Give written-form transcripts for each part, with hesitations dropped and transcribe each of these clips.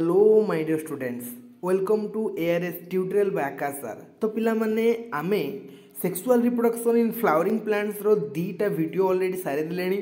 Hello my dear students, welcome to ARS tutorial by Akash sir. तो पिला माने आमे sexual reproduction in flowering plants रो दीटा वीडियो ऑलरेडी सारी दिलेनी।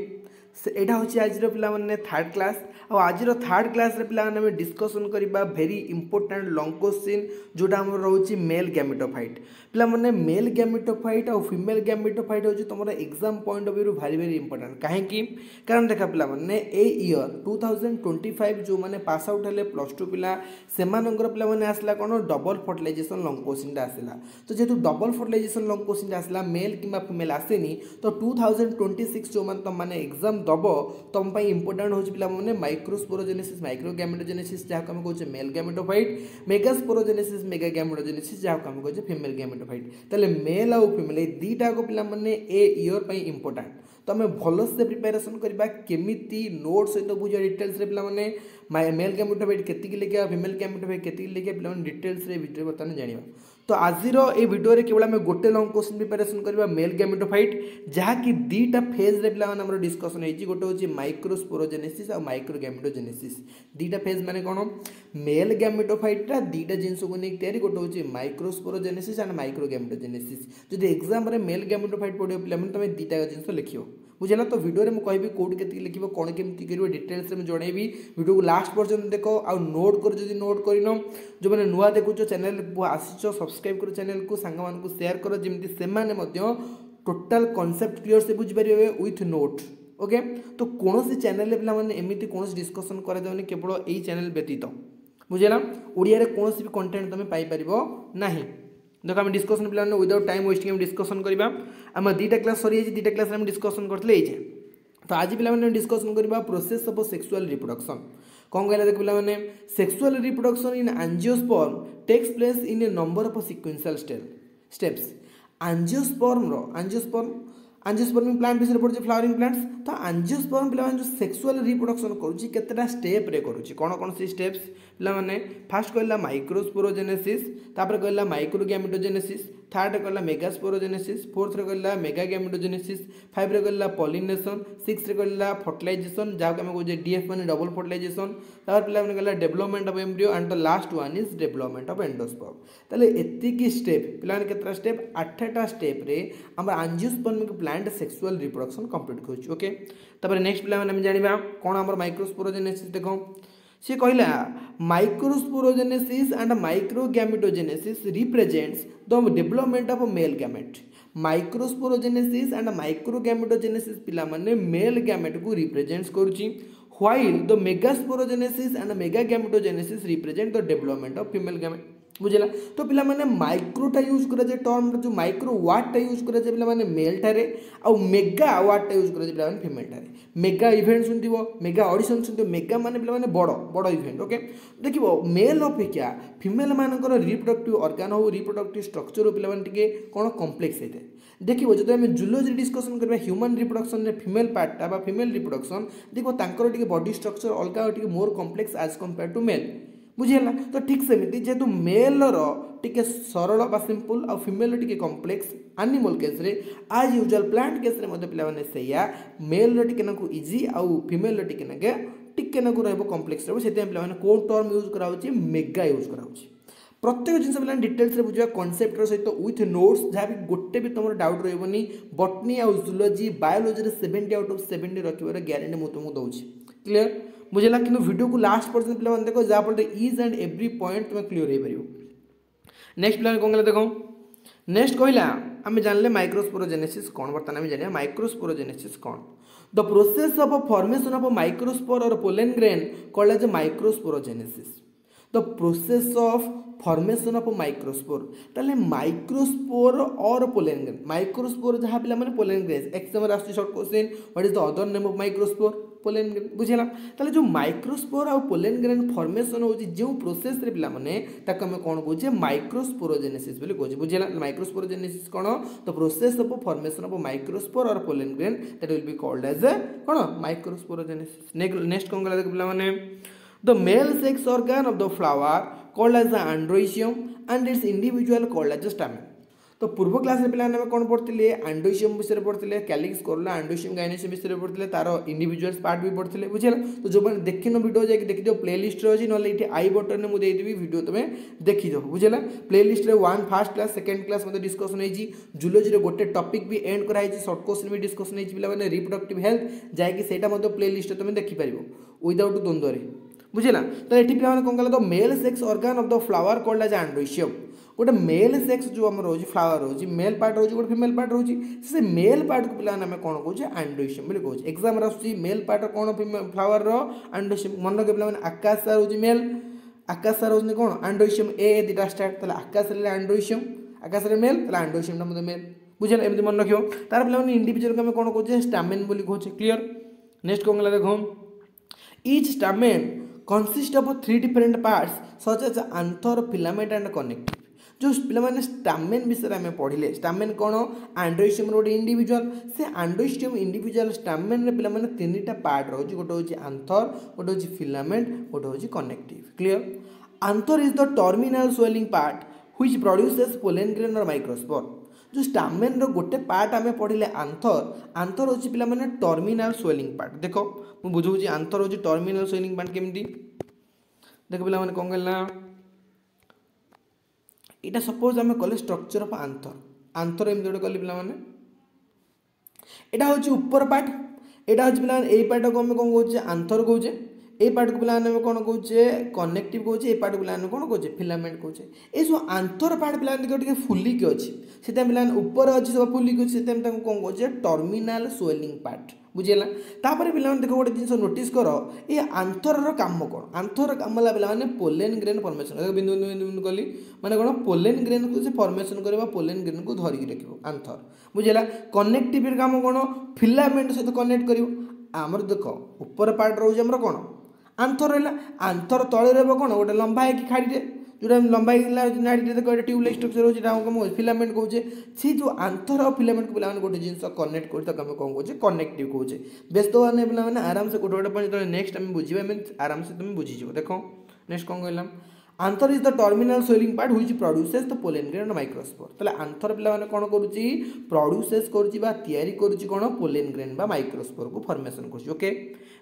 एटा होची आज रो पिला माने थर्ड क्लास और आज रो थर्ड क्लास रे पिला माने डिस्कशन करबा वेरी इंपोर्टेंट लॉन्ग क्वेश्चन जोटा हमर रहउची मेल गैमेटोफाइट। पिला माने मेल गैमेटोफाइट और फीमेल गैमेटोफाइट होची तमरा exam point of view very very important. काहे कि कारण देखा पिला माने ए ईयर 2025 जो माने पास आउट हेले प्लस 2 पिला सेमानंगर पिला माने आसला कोन डबल फर्टिलाइजेशन लॉन्ग क्वेश्चन टा आसला। तो जेतु डबल फर्टिलाइजेशन लॉन्ग क्वेश्चन आसला मेल किबा फीमेल आसेनी तो 2026 जो मान तम माने एग्जाम दबो तम पई इंपोर्टेंट होची पिला माने माइक्रोस्पोरोजेनेसिस माइक्रोगैमेटोजेनेसिस जहा हम कहूचे male gametophyte, megasporogenesis mega gametogenesis जहा हम कहूचे फीमेल गैमेटोफाइट। तले मेल और फीमेल ए दीटा को पिला माने ए ईयर पई इंपोर्टेंट। तो आम भल से प्रिपेरेसन करबा केमिति नोट सहित बुझा डिटेल्स रे पिला माने मेल गैमेटोफाइट केतिकी लिखा फीमेल गैमेटोफाइट केतिकी लिखा पिला माने डिटेल्स रे वीडियो बर्तमान जानिबा। तो आजिर ए वीडियो रे केवल आम गोटे लॉन्ग क्वेश्चन प्रिपेरेसन करबा मेल गैमेटोफाइट जहा कि दीटा फेज रे पिला माने हमर डिस्कशन हेची। गोटे होची माइक्रोस्पोरोजेनेसिस और माइक्रोगैमेटोजेनेसिस। दीटा फेज माने कोन मेल गैमेटोफाइट रा दीटा जिंस को नै तयारी गोटे होची माइक्रोस्पोरोजेनेसिस एंड माइक्रोगैमेटोजेनेसिस। जदि एग्जाम रे मेल गैमेटोफाइट पढियो पिला माने तमे दीटा जिंस लिखियो बुझला। तो वीडियो रे मु कहबी कोड केति लिखिबो कोन केमति करिवो डिटेल्स रे मु जणैबी। वीडियो को लास्ट पर्यंत देखो आ नोट कर जदि नोट करिनो जो माने नुवा देखुचो चैनल आसीचो सब्सक्राइब करो चैनल को सांग मान को शेयर करो जेमति से माने मध्य टोटल कांसेप्ट क्लियर से बुझ परिबे विथ नोट। ओके तो कोनोसी चैनल पिला माने एमिति कोनोसी डिस्कशन करे जाउनी केवल एई चैनल व्यतीत बुझला। ओडिया रे कोनोसी भी कंटेंट तमे पाई परिबो नाही। देखो आम डिस्कसन पिला विदाउट टाइम वेस्टिंग डिस्कसन करबा। आम दीटा क्लास सरी जाई दीटा क्लास रे हम डिस्कसन करथले एजे। तो आज पिला माने डिस्कसन करबा प्रोसेस ऑफ सेक्सुअल रिप्रोडक्शन। कौन कहला देख पिला माने sexual reproduction in angiosperm takes place in a number of sequential steps. Angiosperm plant विषय पड़े फ्लावरिंग प्लांट्स। तो एंजियोस्पर्म पिला जो सेक्सुअल रिप्रोडक्शन करूची केतेटा स्टेप रे करूची कोन कोन सी स्टेप्स पिला माने फर्स्ट कहला माइक्रोस्पोरोजेनेसिस, तापर कहला माइक्रोगैमेटोजेनेसिस, थर्ड कहला मेगास्पोरोजेनेसिस, फोर्थ रे कहला मेगागैमेटोजेनेसिस, फाइव रे कहला पॉलिनेशन, सिक्स रे कहला फर्टिलाइजेशन जहा हम कहूजे डीएफ माने डबल फर्टिलाइजेशन, तापर पिला माने कहला development of embryo and the last one is development of endosperm. ताले एतिकी स्टेप पिला माने केतरा स्टेप 8टा स्टेप रे हम एंजियोस्पर्म के प्लांट सेक्सुअल रिप्रोडक्शन कंप्लीट करूची। ओके तापर नेक्स्ट पिला माने हम जानिबा कोन हमर माइक्रोस्पोरोजेनेसिस। देखो सी कहला microsporogenesis and microgametogenesis represents the development of male gamete. Microsporogenesis and microgametogenesis पिला माने मेल गैमेट को रिप्रेजेंट्स करूची, while the megasporogenesis and megagametogenesis represent the development of female gamete। बुझला। तो पिला माने माइक्रोटा यूज करा जे टर्म जो माइक्रो वाटटा यूज करा जे पिला माने मेल टारे आ मेगा वाटटा यूज करा जे पिला माने फीमेल टारे। मेगा इवेंट सुनथिबो मेगा ऑडिशन सुनथिबो मेगा माने पिला माने बड़ इवेंट। ओके देखिबो मेल अपेक्षा फीमेल मानकर रिप्रोडक्टिव ऑर्गन हो रिप्रोडक्टिव स्ट्रक्चर हो पिला माने टिके कोन कॉम्प्लेक्स हेते। देखिबो जदि हम जूलॉजी डिस्कशन करबा ह्यूमन रिप्रोडक्शन रे फीमेल पार्टटा बा फीमेल रिप्रोडक्शन देखो तांकर टिके बॉडी स्ट्रक्चर अलगा टिके more complex as compared to male बुझेला। तो ठीक सेमिति जेतु मेल रो टिके सरल बा सिंपल और फीमेल टिके कॉम्प्लेक्स एनिमल केस रे आज यूजुअल प्लांट केस रे मते पिला माने सेया मेल रो टिके नकु इजी और फीमेल रो टिके नकु रहबो कॉम्प्लेक्स रहबो। सेते पिला माने कोन टर्म यूज करा होची मेगा यूज करा होची। प्रत्येक जिनस पिला डिटेल्स रे बुझिया कांसेप्ट रो सहित विथ नोट्स जहा भी गोटे भी तुमर डाउट रहबनी। बॉटनी और जूलॉजी बायोलॉजी रे 70 आउट ऑफ 70 रखिबार गारंटी मु तुमको दउची। क्लियर बुझला। किंतु वीडियो को लास्ट पर्यंत पिला माने देखो जा पर इज एंड एवरी पॉइंट तुम क्लियर हे परियो। नेक्स्ट पिला कोन कहला देखो नेक्स्ट कहला हम जानले माइक्रोस्पोरोजेनेसिस कोन बर्तन हम जानिया माइक्रोस्पोरोजेनेसिस कोन। The process of formation of microspore और pollen grain called as microsporogenesis. The process of formation of microspore ताले माइक्रोस्पोर और पोलन ग्रेन। माइक्रोस्पोर जहां पिला माने पोलन ग्रेन एग्जाम रे आसी short question what is the other name of microspore pollen grain बुझिला। ताले जो माइक्रोस्पोर और पोलन ग्रेन फॉर्मेशन होची जो प्रोसेस रे पिला माने ताक हम कोन कहूजे माइक्रोस्पोरोजेनेसिस बोली कहूजे बुझिला। माइक्रोस्पोरोजेनेसिस कोन the process of formation of microspore और pollen grain that will be called as कोन माइक्रोस्पोरोजेनेसिस। नेक्स्ट कोन कहला देख पिला माने the male sex organ of the flower called as the androecium and its individual called as the stamen। तो पूर्व class पे कौन पढ़ते आंडोसियम विषय पढ़ते कैलिक्स कोरोला आंडोसियम गाइनोसियम विषय पढ़ते तार इंडिविजुअल्स पार्ट भी पढ़ते बुझे तो जो मैंने देखिन वीडियो जाकि देखिदियो प्लेलिस्ट अच्छी ना आई बटन में मुझे वीडियो तुम्हें देखीद बुझे प्लेलिस्ट रे 1 फर्स्ट क्लास सेकेंड क्लास मतलब डिस्कसन होती जूलोजी गोटे टॉपिक भी एंड कराई सर्ट क्वेश्चन भी डिस्कसन होती पे रिप्रोडक्टिव हेल्थ जाकि प्लेलिस्ट तुम देखिपार विदाउट द्वंद्व बुझेगा तो ये पे कौन कह male sex organ of the flower called as androecium गोटे मेल सेक्स जो आम रोज फ्लावर रोज मेल पार्ट रोज गोटे फीमेल पार्ट रोज से मेल पार्ट को पिला आम कौन कहे आंडोसियम बोली कहे एग्जाम मेल पार्ट कौन फ्लावर आंडोसियम मन रखे पे आकाशा रोज मेल आकाशा रोज कौन आंडोसियम ए दुटा स्टार्ट आकाश आंडोसियम आकाश मेल आंडोसियम मतलब मेल बुझे एमती मन रखियो तार पे इंडिविजुअल को आम कौन कहे स्टामेन बोली कहे क्लीयर नेक्स्ट कौन गला देखो each stamen consist of 3 different parts such as anther filament and connective जो पे स्टामेन विषय में पढ़ले स्टामेन कौन आंडोसियम रोड इंडिविजुअल से आंडोसियम इंडिविजुअल स्टामेन रे पे 3टा पार्ट रोज गोटे हूँ आंथर गोटे हूँ फिलामेंट गोटे हूँ connective clear anther is the terminal swelling part which produces pollen grain और माइक्रोस्पोर जो स्टामेन रो गोटे पार्ट आम पढ़ले आंथर हूँ पे टर्मिनल स्वेलिंग पार्ट देख मुझे बुझाऊँ आंथर हूँ टर्मिनल स्वेलिंग पार्ट केमती देख पे कौन कहना यहाँ सपोज आम कले स्ट्रक्चर ऑफ आंथर एमती गोटे कले पे यहाँ हूँ ऊपर पार्ट यहाँ हूँ पे पार्ट को आम कौन कहे आंथर कहे ए पार्ट को पे कौन कहे कनेक्टिव कहे पार्ट को पे कौन कहे फिलामेंट कहे ये सब आंथर पार्ट पे फुलिक अच्छी से पे ऊपर अच्छी सब फुलिक अच्छी से कौन कहे टर्मिनाल स्वेलिंग पार्ट बुझेगा तापर पे देख गोटे जिन नोटिस कर ये आंथर काम कौन आंथर काम पे पोलेन ग्रेन फर्मेसन बिंदु बिंदु बिंदु कली माने कौन पोलेन ग्रेन को से फर्मेसन कर पोलेन ग्रेन को धरिक रख आंथर बुझेगा कनेक्टिव काम कौन फिलामेंट सहित कनेक्ट कर आमर देख ऊपर पार्ट रोज आमर कौन आंथर रहा आंथर तले रहा कौन गोटे लंबा है खाड़ी जोटा लंबा नाड़ी देख ट्यूबलाइट स्ट्रक्चर होती फिलामेंट कहे सी जो आंथर और फिलामेंट को पे गोटे जिन कनेक्ट कर कौन कहे कनेक्टिव कहे व्यस्त होने पे आराम से गोटे गोटे जो नेक्स्ट आम बुझे आराम से तुम बुझीज देख नेक्स्ट कौन कहला anther is the terminal swelling part which produces the pollen grain microspore तले आंथर पे कौन करुच्ची प्रोड्यूसेस करुच्ची कौन पोलन ग्रेन बा माइक्रोस्पोर को फॉर्मेशन कर ओके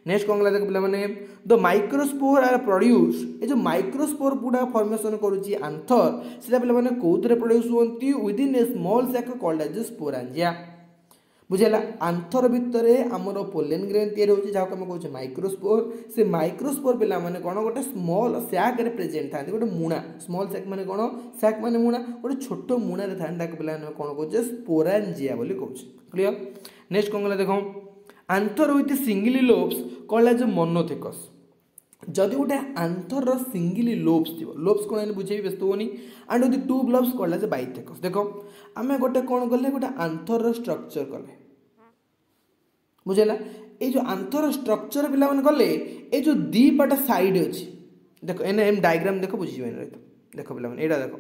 नेक्स्ट कौन देख पे द माइक्रोस्पोर आर प्रोड्यूस ये जो माइक्रोस्पोर पूरा फॉर्मेशन करुच्ची आंथर से पे कौन प्रोड्यूस होती within a small sac called as sporangia बुझेगा आंथर भितर आमर पोलेन ग्रेन तैयारी होती जहाँ आम कहे माइक्रोस्पोर से माइक्रोस्पोर पिला माने कौन गोटे स्मॉल सैक रे प्रेजेंट था गोटे मुणा स्मॉल सैक माने कौन सैक माने मुणा गोटे छोट मुणा था पिला कौन कहे स्पोरांजिया बोली कहे क्लियर नेक्स्ट कौन गला देखो anther with singly lobes called as monothecous जदि गोटे आंथर सिंगली लोब्स थी लोब्स कौन बुझे व्यस्त होनी and with 2 lobes called as bithecous देख आम गोटे कौन कले गोटे आंथर स्ट्रक्चर कले बुझेगा ये जो आंथर स्ट्रक्चर पिला कले ये जो दी पट साइड अच्छी देख एम डायग्राम देख बुझे देख पे यहाँ देख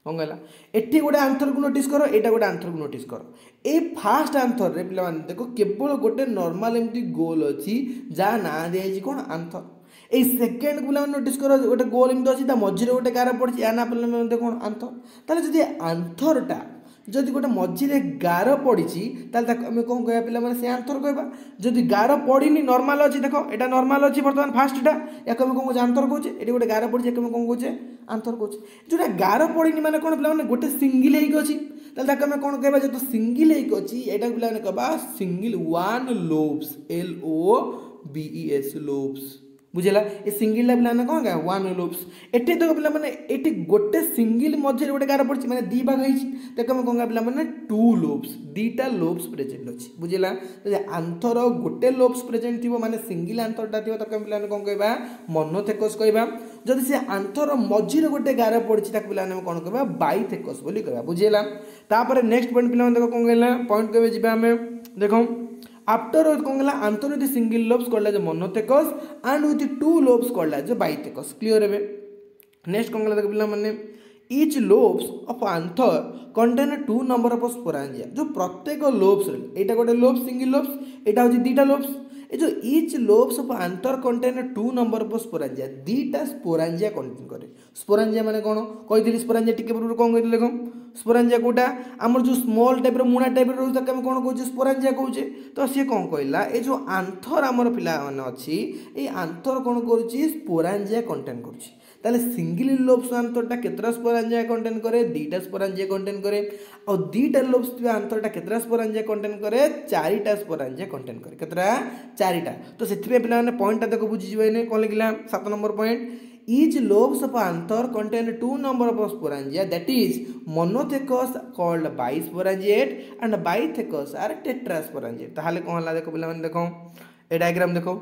कौन कहला एटी गोटे आंथर को नोटिस कर एटा गोटे आंथर को नोटिस कर ए फास्ट आंथर रे पिला देख केवल गोटे नॉर्मल एमती गोल अच्छी जहाँ ना दिखाई कौन आंथर ए सेकेंड को नोटिस कर गोटे गोल एमती अच्छी मझे गोटे गार पड़ी या ना पे कौन आंथर ताले जदि आंथरटा जदि गोटे मझे गार पड़ी आम कौन कह पे से आंथर कह जदि गार पड़ी नॉर्मल अच्छी देख यहाँ नॉर्मल अच्छी बर्तमान फास्टा या कौन कहे आंथर कहे ये गोटे गार पड़ी कौन कहे आंथर कहे जोटा गार पड़ी माने कौन पे गोटे सिंगल अच्छी आम कौन कह जो सिंगल अच्छी यहाँ पे कह single one lobes LOBES lobes बुझेगा ये सिंगल पे कौन क्या वन लोब्स एटे तो पे गोटे सिंगल मझे गोटे गार पड़ी मैंने दी भाग होती कौन क्या पे 2 लोब्स दीटा लोब्स प्रेजेंट अच्छी बुझेगा आंथर गोटे लोब्स प्रेजेंट थी माने सिंगल आंथरटा थी पे कौन कह मोनोथेकस कह जदि से आंथर मझे गोटे गार पड़ी पे कौन कह बाइथेकस बोली कह बुझेगा तापर नेक्स्ट पॉइंट पे देख कौन कहला पॉइंट कह जी आम देख आफ्टर कौन कहला anther with single lobes called as monothecous and with 2 lobes called as bithecous clear है नेक्स्ट कौन कहला देख पिला माने each lobes of anther contain 2 number of sporangia जो प्रत्येक लोब्स एटा गोटे लोब्स सिंगल लोब्स एटा होची दीटा लोब्स ए जो each lobes of anther contain 2 number of sporangia दीटा स्पोरांजिया कंटेन करे स्पोरांजिया माने कोन कहितली स्पोरांजिया टिके पूर्व कोन कहितले देखो स्पोरांजिया कोटा आमर जो स्मॉल टाइप मुणा टाइप रोज आम कौन कहे स्पोरांजिया कहे तो सी कौन कहला ये जो आंथर आमर पिला माने अच्छी ये आंथर कौन करुच्ची स्पोरांजिया कंटेन करुच्ची ताले सिंगल लोब्स आंथरटा केतरा स्पोरांजिया कंटेन करे दीटा स्पोरांजिया कंटेन करे और दीटा लोब्स आंथरटा केतरा स्पोरांजिया कंटेन करे चारिटा स्पोरांजिया कंटेन करे केतरा चारिटा तो सेथिबे पिला माने पॉइंटटा देखो बुझी जिवेने कोन लिखला 7 number point each lobes of anther contain 2 number of sporangia that is monothecous called bisporangiate and bithecous are tetrasporangiate ताहाले कोन हला देखो पिला माने देखो ए डायग्राम देखो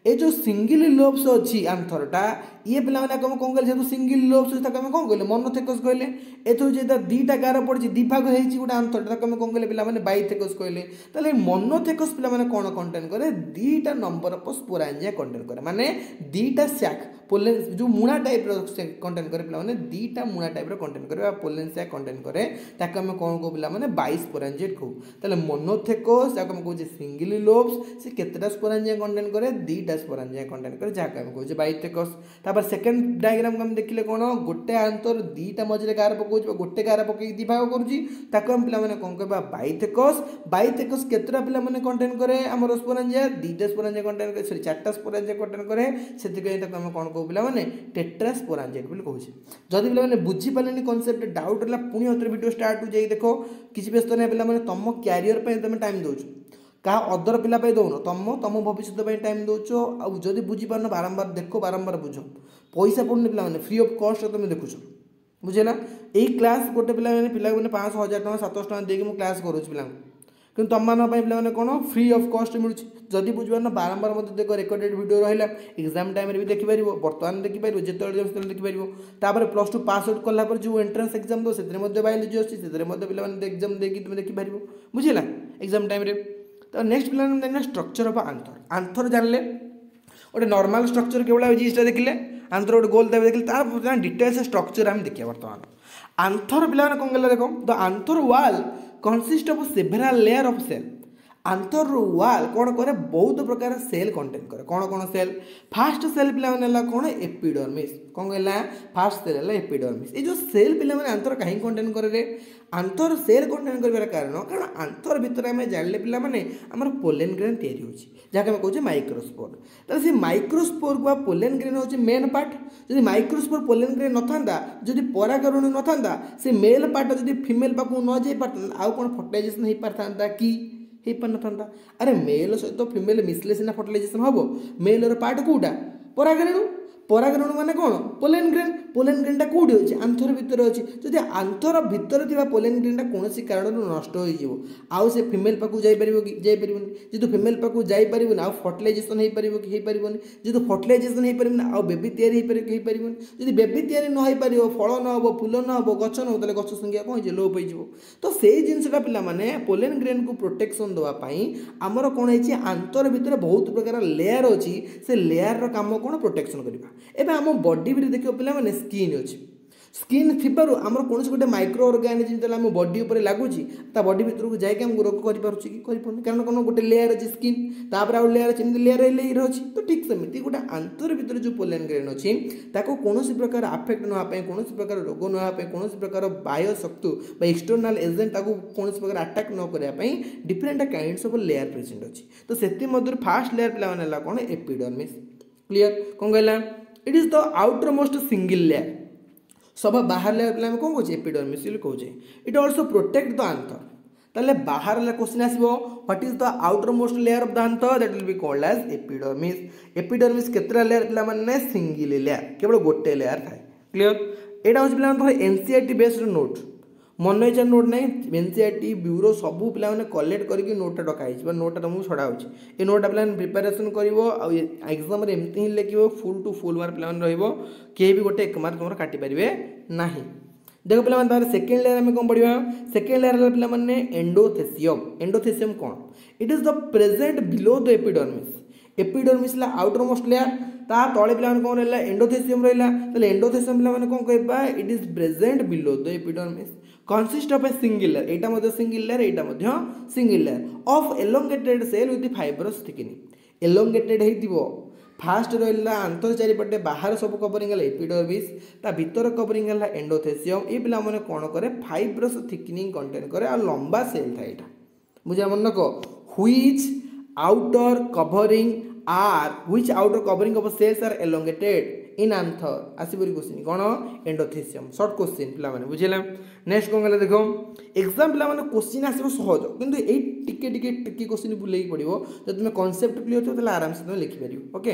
ए जो सिंगल लोब्स अच्छी आंथरटा ये पिला माने कम कोन कहले जेतु सिंगल लोब्स ताको हम कोन कहले मोनोथेकस कहले एतो जेता दीटा गार पड़ची दिभाग हेची गोटे आंथरटा ताको हम कोन कहले पिला माने बाइथेकस कहले ताले मोनोथेकस पिला माने कोन कंटेन करे दीटा नंबर ऑफ स्पोरांजिया कंटेन करे माने दीटा सैक पोलेन जो मुणा टाइप रो कंटेन करे पिला माने दीटा मुणा टाइप रो कंटेन करे पोलेन सैक कंटेन करे ताको हम कोन को पिला माने बाइस्पोरांजिएट को ताले मोनोथेकस ताको हम कहजे सिंगल लोब्स से केतटा स्पोरांजिया कंटेन करे दीटा स्पोरांजिया कंटेन करे जाका हम कहजे बाइथेकस तापर सेकंड डायग्राम हम देखिले कोन गोटे आंतर दीटा मझरे गार पकोज गोटे गार पके दिभाग करूची ताको हम पिला माने कोन कहबा बाइथेकस बाइथेकस केतरा पिला माने कंटेन करे हमर स्पोरांजिया दीटा स्पोरांजिया कंटेन करे सॉरी चारटा स्पोरांजिया कंटेन करे सेति कहि ताको हम कोन को पिला माने टेट्रास्पोरांजिएट बोली कहूची जदि पिला माने बुझी पालेनी कांसेप्ट डाउट होला पुनी होतर वीडियो स्टार्ट हो जाई देखो किछि व्यस्त नै पिला माने तम कैरियर पे तमे टाइम दोछ का अदर पिला पे दउनो तम भविष्य पे टाइम दोछो आ जदि बुझी पारनो बारंबार देखो बारंबार बुझो पैसा पड़ने पिला माने फ्री ऑफ कॉस्ट तुम देखुछ बुझेला एई क्लास गोटे पिला माने 500 1000 टका 700 टका देके मु क्लास करूछ पिला कि तुम मान पिला माने कोन फ्री ऑफ कॉस्ट मिलुछ जदि बुझबार बारंबार मत देखो रिकॉर्डेड वीडियो रहिला एग्जाम टाइम रे भी देखि परिबो वर्तमान देखि परिबो जेतोल देखि परिबो तापर प्लस 2 पास आउट करला पर जो एंट्रेंस एग्जाम दो सेतरे मध्य बायोलॉजी अछि सेतरे मध्य पिला माने एग्जाम देकी तुम देखि परिबो बुझिला एग्जाम टाइम रे तो नेक्स्ट पिला माने स्ट्रक्चर ऑफ आंथर जानले ओटे नॉर्मल स्ट्रक्चर केवला जिसटा देखिले आंथर गोटे गोल देबे देखिले तार डिटेल्स स्ट्रक्चर हम देखिया वर्तमान आंथर पिला माने कोन गला देखो the anther wall consist of several layer of cell anther wall कौन करे बहुत प्रकार सेल कंटेन करे कौन कौन सेल फास्ट सेल पिला माने कौन एपिडर्मिस कौन कहला फास्ट सेल है एपिडर्मिस ये जो सेल पिला माने आंथर कहीं कंटेन करे रे आंथर सेल कंटेन करबार कारण आंथर भितर आमे जानले पिला माने हमर पोलेन ग्रेन तयारी होची जाके हम कहूचे माइक्रोस्पोर त से माइक्रोस्पोर को पोलेन ग्रेन होची मेन पार्ट जदि माइक्रोस्पोर पोलेन ग्रेन न थांदा जदि परागरण न थांदा से मेल पार्ट जदि फीमेल पाकू न जाई पार्ट आउ कोन फर्टिलाइजेशन हे पारथांदा की हे पार न अरे मेल सहित फिमेल मिसले सिना फर्टिलाइजेशन हम मेलर पार्ट कौटा परागरेणु परागरेणु माने कौन पोलेन ग्रेनटा कौटी अच्छे आंथर भितर अच्छी जदि आंथर भितर थी पोलेन ग्रेनटा कौन कारण नष्ट हो आउ से फिमेल पाक जापर कि जापर जेहतु फिमेल पाक जापर आउ फर्टिलाइजेशन हो पार कि हो पार जेहतु फर्टिलाइजेशन हो पार आउ बेबी तैयारी हो पार जदि बेबी तैयारी न हो पार फल न हम फूल न हम गछ न हो गछ संख्या कौन हो लोप हो तो से जिनसा पाने पोलेन ग्रेन को प्रोटेक्शन देवाई आमर कौन है आंतर भितर बहुत प्रकार लेयर अच्छी से लेयर काम कौन प्रोटेक्शन करवा एबे हम बॉडी भी देखियो पिला माने स्किन अछि स्किन थिबारु हमर कोनस गोटे माइक्रो ऑर्गेनिज्म तला हम बॉडी ऊपर लागुची ता बॉडी भीतर को जाय के हम रोग करि पारुची कि करि पन कारण कोन गोटे लेयर अछि स्किन तापर आ लेयर अछि लेयर अछि तो ठीक समिति गोटे आंतर भीतर जो पोलेन ग्रेन अछि ताको कोनोसी प्रकार अफेक्ट न होपे कोनोसी प्रकार रोग न होपे कोनोसी प्रकार बायो शक्ति बा एक्सटर्नल एजेंट ताको कोनोसी प्रकार अटैक न करिया पई different kinds of layer present अछि तो सेति मधुर फर्स्ट लेयर पिला माने ला कोन एपिडर्मिस क्लियर कोन गला it is the outermost single layer सब बाहर लेयर पे कौन कहे एपिडर्मिस कहे it also protect the anther ताले बाहर क्वेश्चन आसो what is the outermost layer of the anther that will be called as epidermis केतरा लेयर पिला माने सिंगल लेयर केवल गोटे लेयर थाए क्लियर एटा होछ पिला माने एनसीईआरटी बेस्ड नोट मन इच्छा नोट ना एनसीईआरटी ब्यूरो सबू पिला माने कलेक्ट करके नोटा डकाई नोटा तुमको छड़ा हो ये नोटा पिला प्रिपेरेसन कर एग्जाम एमती ही लिखो फुल टू फुल मार्क पिला किए भी गोटे 1 मार्क तुम काटि पारे ना देखो पिला सेकेंड लेयर आम कौन पढ़ा सेकेंड लेयर पिला माने एंडोथेसियम कौन it is the present below the epidermis outer most layer ता तले पिला कौन रहा एंडोथेसियम रहा एंडोथेसियम पिला कौन कहबा it is present below the epidermis consist of a single layer एटा मध्ये सिंगल लेयर एटा मध्ये single layer of elongated cell with fibrous thickening elongated हेतिबो फास्ट रहा आंतर चारिपटे बाहर सब कवरिंग है एपिडर्मिस ता भीतर कवरिंग है एंडोथेसियम ये पिला माने कौन करे फाइब्रस थिकनिंग कंटेन करे आ लंबा सेल था यहाँ बुझा मन को which outer covering of cells are elongated in anther आसपरी क्वेश्चन कौन एंडोथेसियम शॉर्ट क्वेश्चन पिला माने बुझेला नेक्स्ट कौन गला देखो एग्जाम पिला माने क्वेश्चन आसीबो सहज किंतु ए टिके क्वेश्चन बुलेई पड़िबो जब तुम कांसेप्ट क्लियर हो तले आराम से तुम लिखि परिबो ओके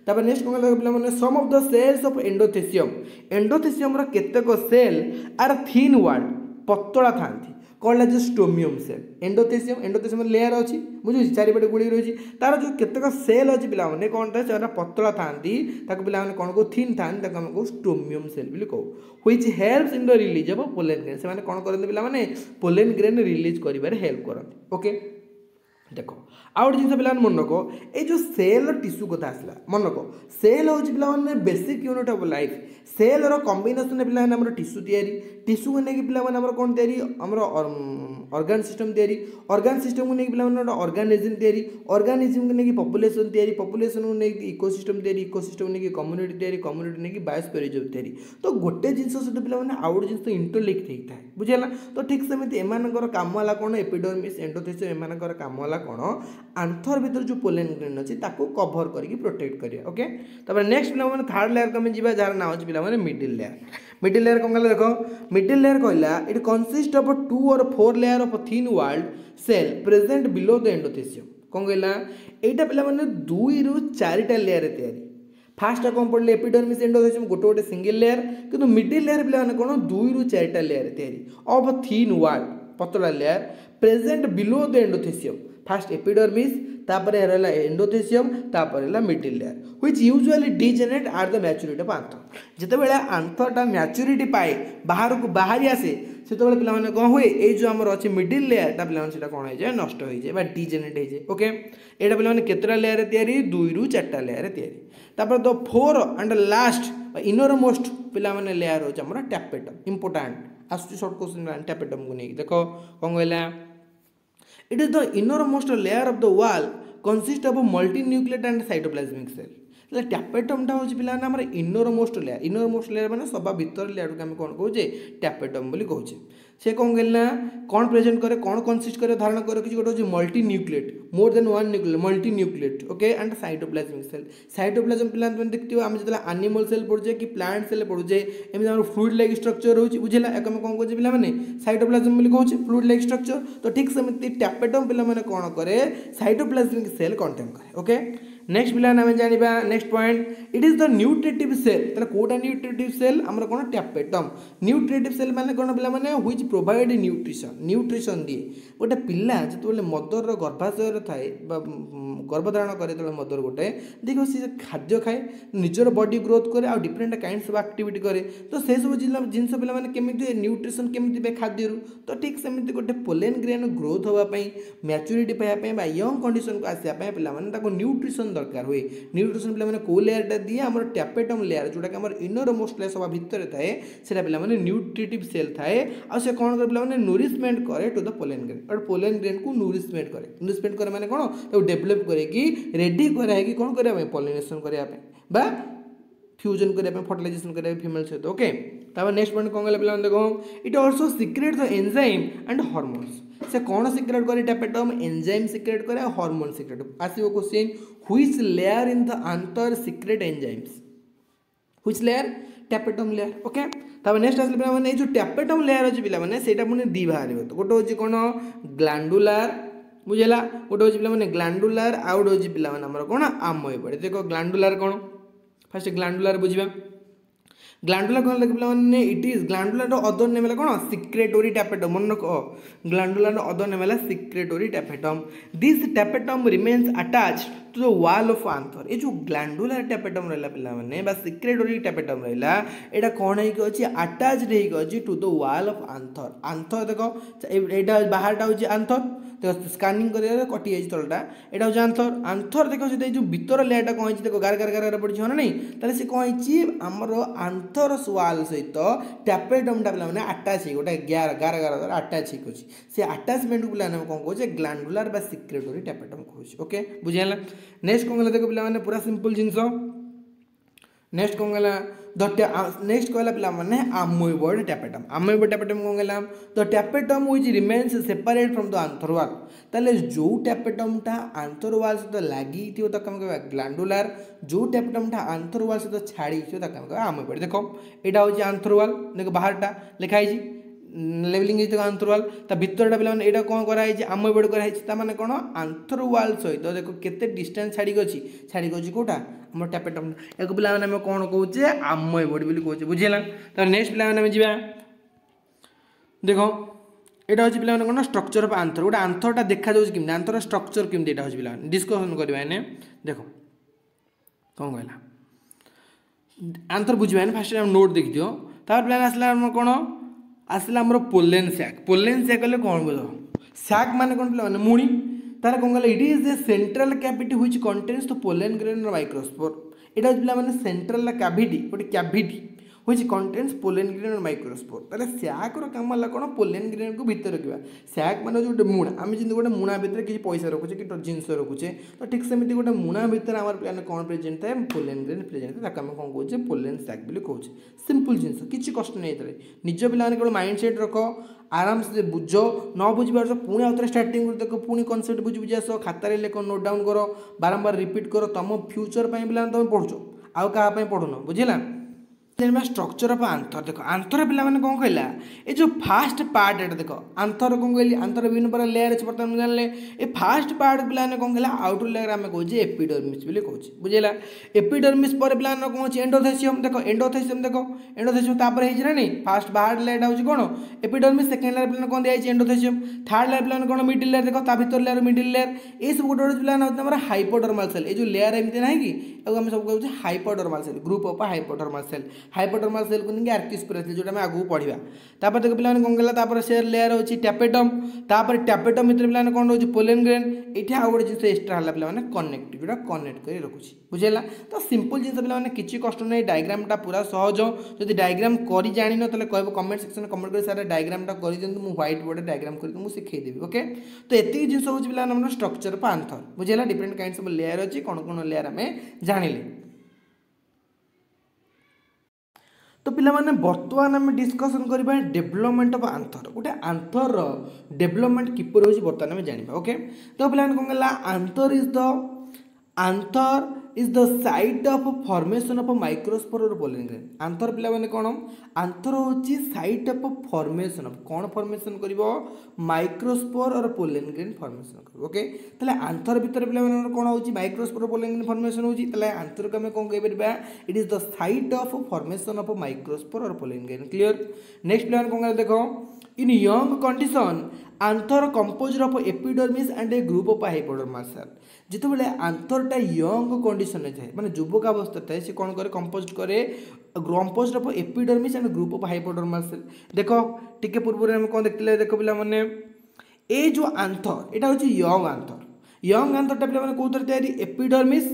तापर नेक्स्ट कौन गला पिला माने some of the cells of endothecium रो केतेक सेल आर थिन वॉल्ड पतला थांती कौन जो स्टोमियम सेल एंडोथेसियम लेयर अच्छी बुझे चारिपटे गुड़ी रही तार जो केतक सेल अच्छी पे कौन था से पतला था पे कौन को थिन था स्टोमियम सेल भी कहू which helps in the release of pollen grain से कौन करते पे पोलेन ग्रेन रिलीज कर हेल्प करते ओके देख आउ गोटे जिन पे मन रख ये जो सेल टिश्यू कथा आसला मन रख सेल हूँ पे basic unit of life cell combination पे टिश्यू टिश्यू को लेकिन पे कौन आमर ऑर्गन सिस्टम ऑर्गन सिस्टम को लेकिन पे ऑर्गेनिज्म को लेकिन पॉपुलेशन को लेकिन इकोसिस्टम इकोसिस्टम को कम्युनिटी कम्युनिटी बायोस्फीयर तैयारी तो गोटे जिन सहित पे आउ गोटे जिन इंटरलिंक होता है बुझेगा तो ठीक सेमती एमानकर काम है कौन एपिडर्मिस एंडोथेसियम एमानकर काम है कौन आंथर भीतर जो पोलेन ग्रेन अच्छी कभर करके प्रोटेक्ट करिए ओके तापर नेक्स्ट पे थर्ड लेयर को जा जार ना अच्छे पे मिडिल लेयर कौन कहला देख मिडिल लेयर कहला it consist of 2 or 4 layer of thin walled cell present below the endothecium कौन कहला एटा पे 2 ରୁ 4टा लेयर तैयारी फास्ट कौन पड़े एपिडर्मिस एंडोथेसियम गोटे गोटे सिंगल लेयर किंतु मिडिल लेयर पे कौन 2 ରୁ 4टा लेयर तैयारी ऑफ थिन वॉल्ड पतला layer present below the endothecium first epidermis तापर रहला एंडोथेसियम तापर रहला middle layer which usually degenerate at the maturity of anther जिते बेले आंथरटा मैच्योरिटी पाए बाहर को बाहरी आसे सेते बेले पिला माने कोन हुए ए जो हमर अछि मिडिल लेयर ता पिला माने सेटा कोन होय जाय नष्ट होय जाय बा डिजेनरेट होय जाय ओके एटा पिला माने केतरा लेयर तयारी 2 ରୁ 4टा लेयर तयारी तापर the 4 and last inner most पिला माने लेयर हो हमर टैपेटम इंपोर्टेंट आसु शॉर्ट क्वेश्चन टैपेटम को नै देखो कोन कहला it is the innermost layer of the wall consist of multinucleate and cytoplasmic cell tapetum टा हूँ पे इनरमोस्ट लेयर मैंने सभा भीतर लेयर को आम कौन कहे टैपेटम बोली कहूचे से कौन कहना कौन प्रेजेंट करे कौन कनसिस्ट करे धारण करे कि गोटे हूँ multinucleate more than one nucleate multinucleate okay and cytoplasmic cell cytoplasm पे देखते आम जो एनिमल सेल पढ़ुचे कि प्लांट सेल पढ़ुचे एमती फ्लूइड लाइक स्ट्रक्चर रोचे बुझेगा एक कौन कहे पे साइटोप्लाज्म बोली कहूचे फ्लूइड लाइक स्ट्रक्चर तो ठीक सेमती टैपेटम पे कौन करे साइटोप्लाज्मिक सेल कंटेन करे ओके नेक्स्ट पिला आम जाना next point it is the nutritive cell ताले कोटा न्यूट्रिटिव सेल हमर कोन टैपेटम न्यूट्रिटिव सेल माने कोन पिला माने व्हिच प्रोवाइड न्यूट्रिशन दिए गोटे पिला जतबेले मदर रो गर्भाशय थाए गर्भधारण करे तले मदर गोटे देखो सी खाद्य खाए निजर बॉडी ग्रोथ करे आ डिफरेंट काइंड्स ऑफ एक्टिविटी करे तो से सब जिनस पिला माने केमिति न्यूट्रिशन केमिति बे खाद्य रु तो ठीक सेमिति गोटे पोलेन ग्रेन ग्रोथ होबा पई मैच्योरिटी पाया पई बा यंग कंडीशन को आसिया पई पिला माने ताको न्यूट्रिशन दरकार हुए न्यूट्रिशन पे को लेयरटा दिए आम टैपेटम लेयर जोटा कि इनर मोस्ट लेयर सभा भितर थाए से पे न्यूट्रिटिव सेल थाए आ से कौन कर पे नूरिशमेंट करे टू द पोलेन ग्रेन और पोलेन ग्रेन को नूरिशमेंट करे माने कौन तो डेभलप करे कि रेडी कराए कि कौन करने पॉलिनेशन करने फ्यूजन करने फर्टिलाइजेशन करने फीमेल सहित ओके तब नेक्स्ट पॉइंट कौन कहला देखो it also secrete the enzyme and hormones से कौन सिक्रेट करे टैपेटम एंजाइम सिक्रेट करे हार्मोन सिक्रेट आसीबो question which layer in the anther secrete enzymes which layer tapetum layer okay तब नेक्स्ट आसले पिला माने जो टैपेटम लेयर अछि पिला माने सेटा पुनी दी बाहर तो गोटे होची कोन ग्लैंडुलर बुझेला गोटे होची पिला माने ग्लैंडुलर आ गोटे होची पिला माने हमर कोन आमोइड देखो ग्लैंडुलर कोन फर्स्ट ग्लैंडुलर बुझिबा ग्लैंडुलर कौन लगे पे it is glandular other name है कौन सिक्रेटोरी टैपेटम मन रख ग्लैंडुलर अदर नेम है secretory tapetum this tapetum remains attached to the wall of anther ये जो ग्लैंडुलर टैपेटम रहा पे सिक्रेटोरी टैपेटम रहा यहाँ कौन होगी अटैच्ड होगी टू द वॉल ऑफ आंथर आंथर देखो यहाँ बाहरटा हूँ आंथर देखो स्कानिंग कर कटि जाए तलटा यहाँ हूँ आंथर आंथर देखो जो भीतर लेयरटा कौन देखो गार गार गार पड़ी ना नहीं ताले से कौन आमर आंथर वाल सहित टैपेटमटा पे आटाच हो गोटे गार गार गार आटाच हो से आटाचमेंट को पे कौन कहे ग्लैंडुलर सिक्रेटोरी टैपेटम कहे ओके बुझेगा नेक्स्ट कौन देख पे पूरा सिंपल जिनस नेक्स्ट कौन गला नेक्स्ट कहला पिला माने amoeboid tapetum amoeboid tapetum कौन गला the tapetum which remains separate from the anther wall ताले जो tapetum टा anther wall से तो लागी थियो त हम कहबा glandular जो tapetum टा anther wall से तो छाड़ी थियो त हम कहबा amoeboid देखो एटा होची anther wall देखो बाहरटा लिखा है लेवलिंग इज आंथर वाल ता भितरटा पिला माने एटा कोन करा है amoeboid करा है ता माने कोन आंथर वाल सहित देखो केते डिस्टेंस छाड़ी गछि कोटा हमर टैपेटम एक पिला माने हम कोन कहउचे amoeboid बोली कहउचे बुझिला त नेक्स्ट पिला माने हम जिबा देखो एटा होछि पिला माने कोन स्ट्रक्चर ऑफ आंथर गोटा आंथरटा देखा जाउछि किम आंथर स्ट्रक्चर किम एटा होछि पिला माने डिस्कशन करबा ने देखो कोन कहला आंथर बुझिबा ने फर्स्ट हम नोट देख दियो तार पिला आसला हम कोन आसला हमर पोलेन सैक कहले कौन बुझ सैक माने कौन पे मुणी तार कौन कहला it is the central cavity which contains the pollen grain microspore एटा पिला माने सेंट्रल कैविटी गोटे cavity which contains pollen grain microspore ताले सैक रो काम ला कोन पोलेन ग्रेन को भीतर रखिबा सैक माने जो मुणा आमे जिंद गोटे मुणा भीतर किछि पैसा रखुचे कि जिंस रखुचे तो ठीक सेमिति गोटे मुणा भीतर हमर प्लान कोन प्रेजेंट थाए पोलेन ग्रेन प्रेजेंट थाए ताका हम कोन कहउचे पोलेन सैक बोली कहउचे सिंपल जिंस किछि कष्ट नै तले निज पिला माने को माइंड सेट रखो आराम से बुझो न बुझी पार पुणी आउथरे स्टार्टिंग देखो पुणी कॉन्सेप्ट बुझी बुझी आस खातार लेख नोट डाउन करो बारंबार रिपीट करो तुम फ्यूचर पिला तुम पढ़ुच आउ क्या पढ़ुन बुझेगा स्ट्रक्चर ऑफ आंथर देखो आंथर पिला माने कौन कहला ए जो फास्ट पार्ट एटा देखो आंथर कौन कहली आंथर विभिन्न प्रकार लेयर अछि बर्तमान जानले ए फास्ट पार्ट पिला ने कौन कहला आउटर लेयर आमे कहूजे एपिडर्मिस बोली कहूजे बुझेला एपिडर्मिस पर पिला ने कहूजे एंडोथेसियम देखो एंडोथेसियम तापर हेछि ना नहीं फास्ट बाहर लेयर होछि कोन एपिडर्मिस सेकंड लेयर पिला ने कौन दिया छै एंडोथेसियम थर्ड लेयर पिला ने कौन मिडिल लेयर देखो ता भीतर लेयर मिडिल लेयर ए सब गोटे पिला ने हमर हाइपोडर्मल सेल ए जो लेयर एमते नाही कि एगो हम सब कहूजे hypodermal cell group of hypodermal cell hypodermal cell को नहीं आर्किस्पोरियल सेल जोटा हम आगु पढ़िबा तापर देखो पिला कौन गला तापर शेयर लेयर होची टैपेटम तापर टैपेटम भीतर पिला कौन होची पोलेन ग्रेन एठी आ गोटे जिंस एक्स्ट्रा हला पिला माने कनेक्ट जोटा कनेक्ट करी रखुची बुझेला तो सिंपल जिंस पिला माने किछि कष्ट नै डायग्राम टा पूरा सहज जदि डायग्राम करि जानि न तले कहबो कमेंट सेक्शन कमेंट करि सारा डायग्राम टा करि देंतु मु व्हाइट बोर्ड डायग्राम करि मु सिखै देबी ओके तो एति जिंस होची पिला हमर स्ट्रक्चर ऑफ आंथर बुझेला डिफरेंट काइंड्स ऑफ लेयर अछि कोन लेयर हमें जानिले तो पिला माने वर्तमान हम डिस्कशन करबा डेवलपमेंट ऑफ आंथर गोटे आंथर डेवलपमेंट किपर होची वर्तमान हम जानिबा ओके तो पिला कोन गला anther is the site of formation of microspore or pollen grain anther पिला माने कोन आंथर होची साइट ऑफ फॉर्मेशन ऑफ कोन फॉर्मेशन करिवो microspore or pollen grain formation करिवो ओके तले आंथर भीतर पिला माने कोन होची microspore or pollen grain formation होची तले आंथर को हम कोन कहै परबा it is the site of formation of microspore or pollen grain clear next पिला कोन देखो in young condition anther composed of epidermis and a group of hypodermal cell जिते बेले आंथरटा यंग कंडीशन में थाए माने युवक अवस्था थाए से कोन करे composed of epidermis and group of hypodermal cell देखो टिके पूर्व हम कोन देखले देखो पिला माने ए जो आंथर एटा होची यंग आंथरटा पिला माने कोतर तयारी epidermis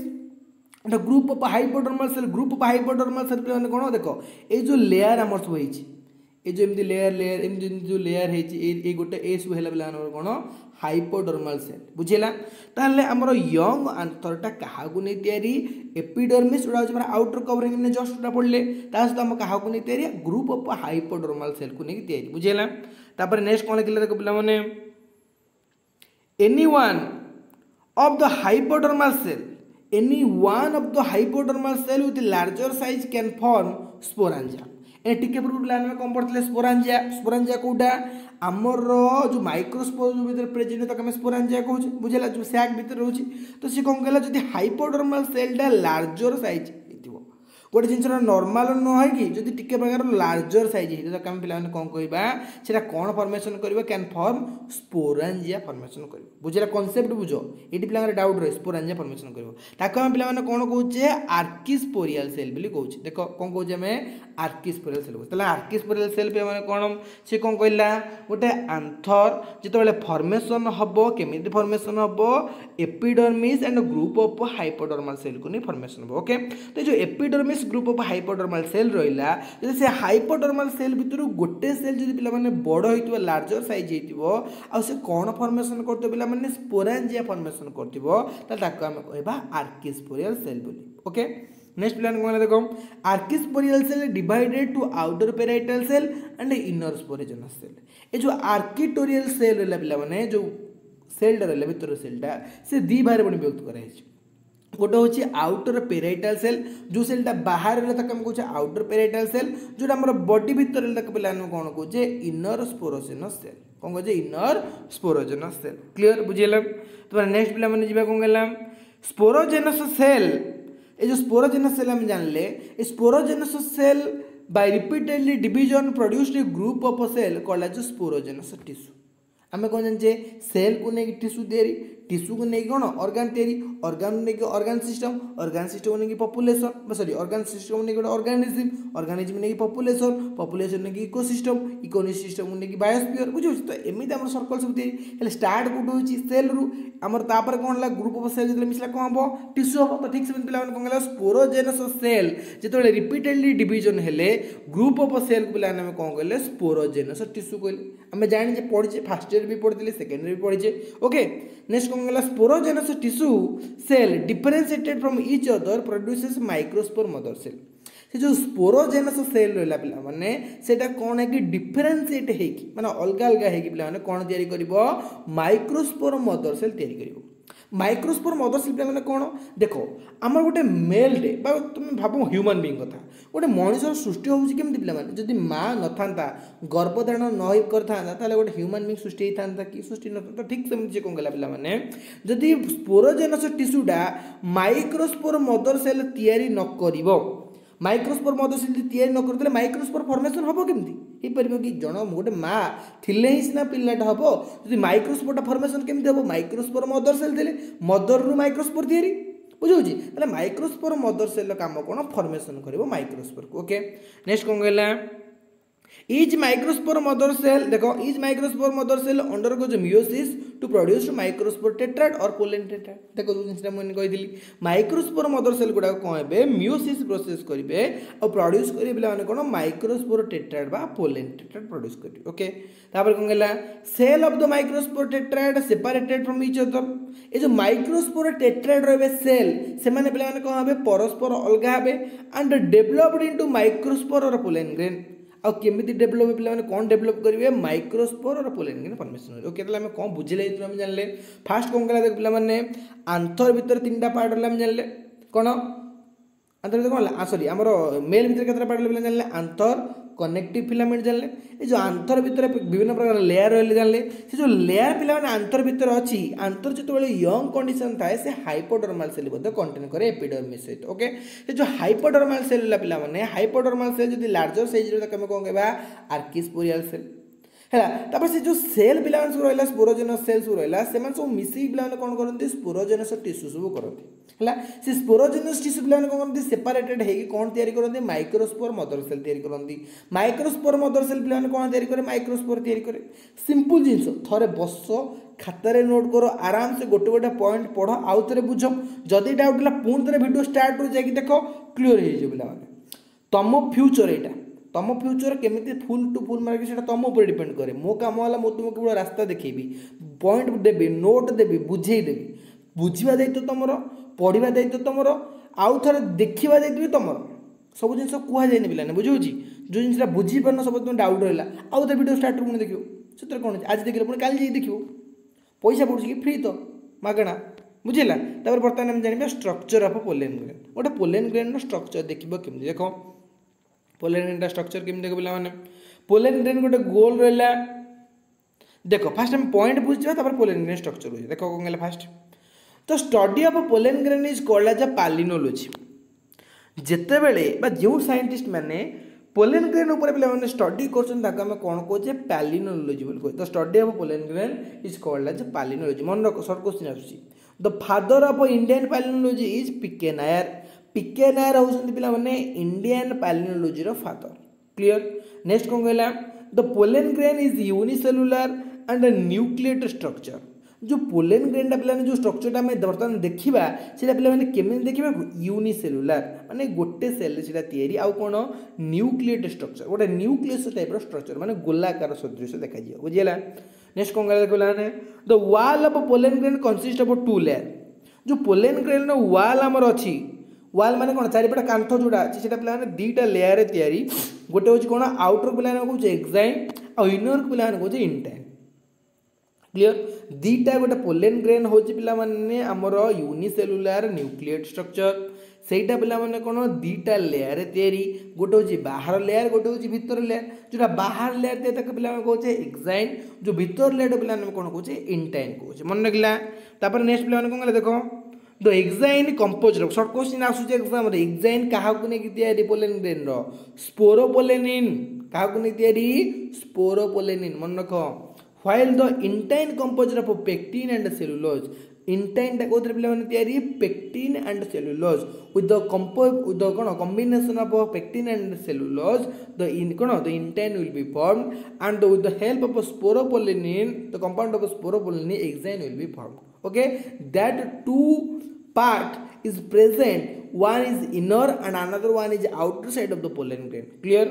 Etah group of hypodermal cell पिला माने कोन देखो ए जो लेयर हमर सब होईची ए जो एमदी लेयर एमदी जो लेयर हेची ए गोटे ए सु हेला बेला कोन हाइपोडर्मल सेल बुझेला ताले हमर यंग आंथरटा कहा को नै तयारी एपिडर्मिस उडा हमर आउटर कवरिंग ने जस्ट उडा पड़ले ता सहित हम कहा को नै तयारी ग्रुप ऑफ हाइपोडर्मल सेल को नै तयारी बुझेला तापर नेक्स्ट कोन लिखले देखो पिला माने any one of the hypodermal cell with larger size can form sporangia ए टिके पूर्व प्लान में कौन पढ़ते स्पोरांजिया कोटा आमर जो माइक्रोस्पोर जो भीतर प्रेजेंट तक हम स्पोरांजिया कहूँ बुझेला जो सैक भीतर रोचे तो सी कौन कहला जदि हाइपोडर्मल सेलटा लार्जर साइज गोटे जिन नॉर्मल नुह कि जदि टिके प्रकार लार्जर साइज है तो आम पे कौन कहवा कौन फॉर्मेशन कर कैन फॉर्म स्पोरांजिया फॉर्मेशन कर बुझेगा कॉन्सेप्ट बुझ ये पे डाउट रहे स्पोरांजिया फॉर्मेशन कर पे कौन कहे आर्किस्पोरियल सेल बोली कहूँ देख कौन कहे आम आर्किस्पोरियल सेल कहते आर्किस्पोरियल सेल पे कौन सी कौन कहला गोटे आंथर जो फॉर्मेशन हम केमी फॉर्मेशन हम epidermis and group of hypodermal cell को नहीं फॉर्मेशन हम ओके तो जो epidermis smallest group of hypodermal cell रहा जब से हाइपोडर्मल सेल भितर गोटे सेल जो पे बड़ हो लार्जर साइज हो से कौन फॉर्मेशन कर पे स्पोरांजिया फॉर्मेशन कर archesporial cell okay next plan कौन देखो archesporial cell divided to outer parietal cell and inner sporogenous cell ये जो आर्किटोरियल सेल रहा पे जो सेलटा रहा भितर सेलटा से दी भाग में विभक्त कराई गोटे हूँ आउटर पेराइटल सेल जो सेलटा बाहर रहा कहे आउटर पेराइटल सेल जोटा आम बॉडी भितर पे कौन कहे इनर स्पोरोजेनस सेल कौन कहे इनर स्पोरोजेनस सेल क्लीयर बुझेगा तो नेक्स्ट पे जी कौन कहला स्पोरोजेनस सेल ये जो स्पोरोजेनस सेल हम जानले sporogenous cell by repeatedly division produced a group of cell called as sporogenous tissue आम कौन जाने सेल को लेकिन टिश्यू को लेकिन कौन ऑर्गन को ऑर्गन सिस्टम को लेकिन पॉपुलेशन सॉरी ऑर्गन सिस्टम को लेकिन ऑर्गेनिज्म लेकिन पॉपुलेशन लेकिन इकोसिस्टम को लेकिन बायोस्फीयर बुझे तो एमती आम सर्कल सब है स्टार्ट कौट हो सेल रु आमर तापर कौन है ग्रुप ऑफ सेल जो मिसला कौन हम टिश्यू हम तो ठीक से पे कौन कहला स्पोरोजेनस सेल जो रिपीटेडली डिवीजन हेले ग्रुप ऑफ सेल को पे कौन कहले स्पोरोजेनस टिश्यू कहले आम जाने पढ़े फास्ट ईयर भी पढ़ते सेकेंड ईयर भी पढ़े ओके नेक्स्ट कौन कहला sporogenous tissue cell differentiated from each other produces microspore mother cell से जो स्पोरोजेनस सेल रहा पिला माने सेटा कौन है कि डिफरेंशिएट है माने अलग अलग है पिला माने कौन तैयारी करिवो माइक्रोस्पोर मदर सेल तैयारी करिवो माइक्रोस्पोर मदर सेल पिला माने कौन देखो आमर गोटे मेल डे बा तुम भाबो ह्यूमन बीइंग कथा गोटे मनुष्य सृष्टि होउची केमति पिला माने जदि मां न थांता गर्भधारण न होई करथांता ताले गोटे ह्यूमन बीइंग सृष्टि होई थांता कि सृष्टि न तो ठीक सेमति जे कोन गला पिला माने जदि स्पोरोजेनस टिश्यूडा माइक्रोस्पोर मदर सेल तैयारी न करिवो माइक्रोस्पोर मदर सेल तैयारी न करते माइक्रोस्पोर फॉर्मेशन हम केमती हो पार कि जन गोटे माँ थिले ही सीना पिलाटा हम जो माइक्रोस्पोरटा फॉर्मेशन केमती हम माइक्रोस्पोर मदर सेल थे मदर रु माइक्रोस्पोर तैयारी बुझे ताले माइक्रोस्पोर मदर सेल काम कौन फॉर्मेशन कर माइक्रोस्पोर को ओके नेक्स्ट कौन कहला Each microspore mother cell देखो each microspore mother cell undergoes meiosis to produce microspore tetrad or pollen tetrad देखो जो जिनसे मैंने कही थी माइक्रोस्पोर मदर सेल गुड़ा कौन है मियोसिस प्रोसेस करेंगे और प्रोड्यूस करेंगे पे कौन माइक्रोस्पोर टेट्राड बा पोलेन टेट्राड प्रोड्यूस करेंगे ओके तापर कौन कहला cell of the microspore tetrad separated from each other ये जो माइक्रोस्पोर टेट्राड रहे सेल से माने पे कौन हे परस्पर अलग हे and developed into microspore or pollen grain आउ केमिति डेवलप पे कौन डेवलप करेंगे microspore or pollen grain formation okay ताले हमें कौन बुझिले हम जानले फास्ट कौन कहला देख पे आंथर भीतर तीनटा पार्ट हम जानले कौन आंथर कौन सॉरी आमर मेल भीतर केतटा पार्ट पे जानले आंथर कनेक्टिव फिलामेंट जानले ये जो आंथर भीतर विभिन्न प्रकार लेयर रही जानले से जो लेयर पिला आंथर भीतर अच्छी आंथर जो यंग कंडीशन थाए से हाइपोडर्माल सेल कंटेन करे एपिडर्मिस सहित ओके से जो हाइपोडर्माल सेल पिला माने हाइपोडर्माल सेल जो लार्जर साइज रे कौन कहबा आर्किस्पोरियल सेल है से जो सेल पिला सब रहा स्पोरोजेनस सेल सब रहा से सब मिसिक पिला कौन करते स्पोरोजेनस टिश्यू सब करते है से स्पोरोजेनस टिश्यू पिला कौन करते सेपरेटेड है कौन तैयारी करते माइक्रोस्पोर मदर सेल तैयारी करते माइक्रोस्पोर मदर सेल पिला कौन तैयारी करे माइक्रोस्पोर तैयारी करे सिंपल जिनस थरे बस खातार नोट कर आराम से गोटे गोटे पॉइंट पढ़ आउ थे बुझ जदि डाउट है पुणी थे वीडियो स्टार्ट रू जाकि देख क्लीयर हो पे तुम फ्यूचर यहाँ तुम फ्यूचर केमी फुल टू फुल मार्क से तुम ऊपर डिपेंड करे मो काम है तुमको केवल रास्ता देखेबी पॉइंट देवी नोट देवी बुझेदेवी बुझा दायित्व तुम पढ़ा दायित्व तुम आउ थे देखा दायित्व तुम सब जिन कहुए पे बुझे जो जिन बुझीपार सब तुम डाउट रहा आउ थे वीडियो स्टार्ट पुणी देखो से कौन आज देखिए पुणी काली देख पैसा पड़ुଛି कि फ्री तो मागणा बुझेगा तापर बर्तमान हम जाना स्ट्रक्चर ऑफ पोलेन ग्रेन गोटे पोलेन ग्रेन स्ट्रक्चर देखिए केमती देख पोलेन ग्रेन स्ट्रक्चर केमती देख पे पोलेन ग्रेन गोटे गोल रहा देख फास्ट हम पॉइंट बुझा तापर पोलेन ग्रेन स्ट्रक्चर बुझे देख कौन कहला फास्ट तो study of pollen grain is called as a palynology जिते बेले जो साइंटिस्ट मैंने पोलेन ग्रेन ऊपर पे स्टडी कर कौन कहे पैलिनोलॉजी बोल कहे तो study of pollen grain is called as palynology मन रख सर्ट क्वेश्चन आसुची the father of Indian palynology is P K Nair होउछन्ति पिला माने इंडियन पैलिनोलॉजी रो फादर क्लियर नेक्स्ट कौन कहला the pollen grain is unicellular and nucleate structure जो पोलेन ग्रेन पे जो स्ट्रक्चर आम बर्तमान देखा से पे केमी देखा यूनिसेलुलार माने गोटे सेल से तैयारी आउ कौन न्यूक्लिएट स्ट्रक्चर गोटे न्यूक्लियस टाइप स्ट्रक्चर माने गोलाकार सदृश देखा बुझीगला। नेक्स्ट कौन कहला the wall of pollen grain consist of two layer जो पोलेन ग्रेन वाल आमर अच्छी वाल माने कौन चारिपटे कांथ जोड़ा अच्छी से पे दुईटा लेयर तैयारी गोटे हूँ कौन आउटर पे कौन एक्साइन आ इनर पे कौन इंटाइन क्लियर दीटा गोटे पोलेन ग्रेन हूँ पे आमर यूनिसेलुलार न्यूक्लिएट स्ट्रक्चर सेटा पे कौन दीटा लेयर तैयारी गोटे हूँ बाहर लेयर गोटे हूँ भीतर लेयर जोटा बाहर लेयर पे कहे एक्साइन जो भीतर लेयर पे कौन कहे इंटाइन कहे मन रखला। नेक्स्ट पे कौन देख the exine composed short question आसूँ एग्जाम एक्साइन क्या नहीं पोलेन ग्रेन स्पोरोपोलेनिन क्या नहीं स्पोरोपोलेनिन मन रख while the intine composed of pectin and cellulose intine टा कोथरे पिला माने तयारी pectin and cellulose with the कौन combination of pectin and cellulose the intine will be formed and with the help of sporopollenin the compound of sporopollenin exine will be formed okay that two part is present one is inner and another one is outer side of the pollen grain clear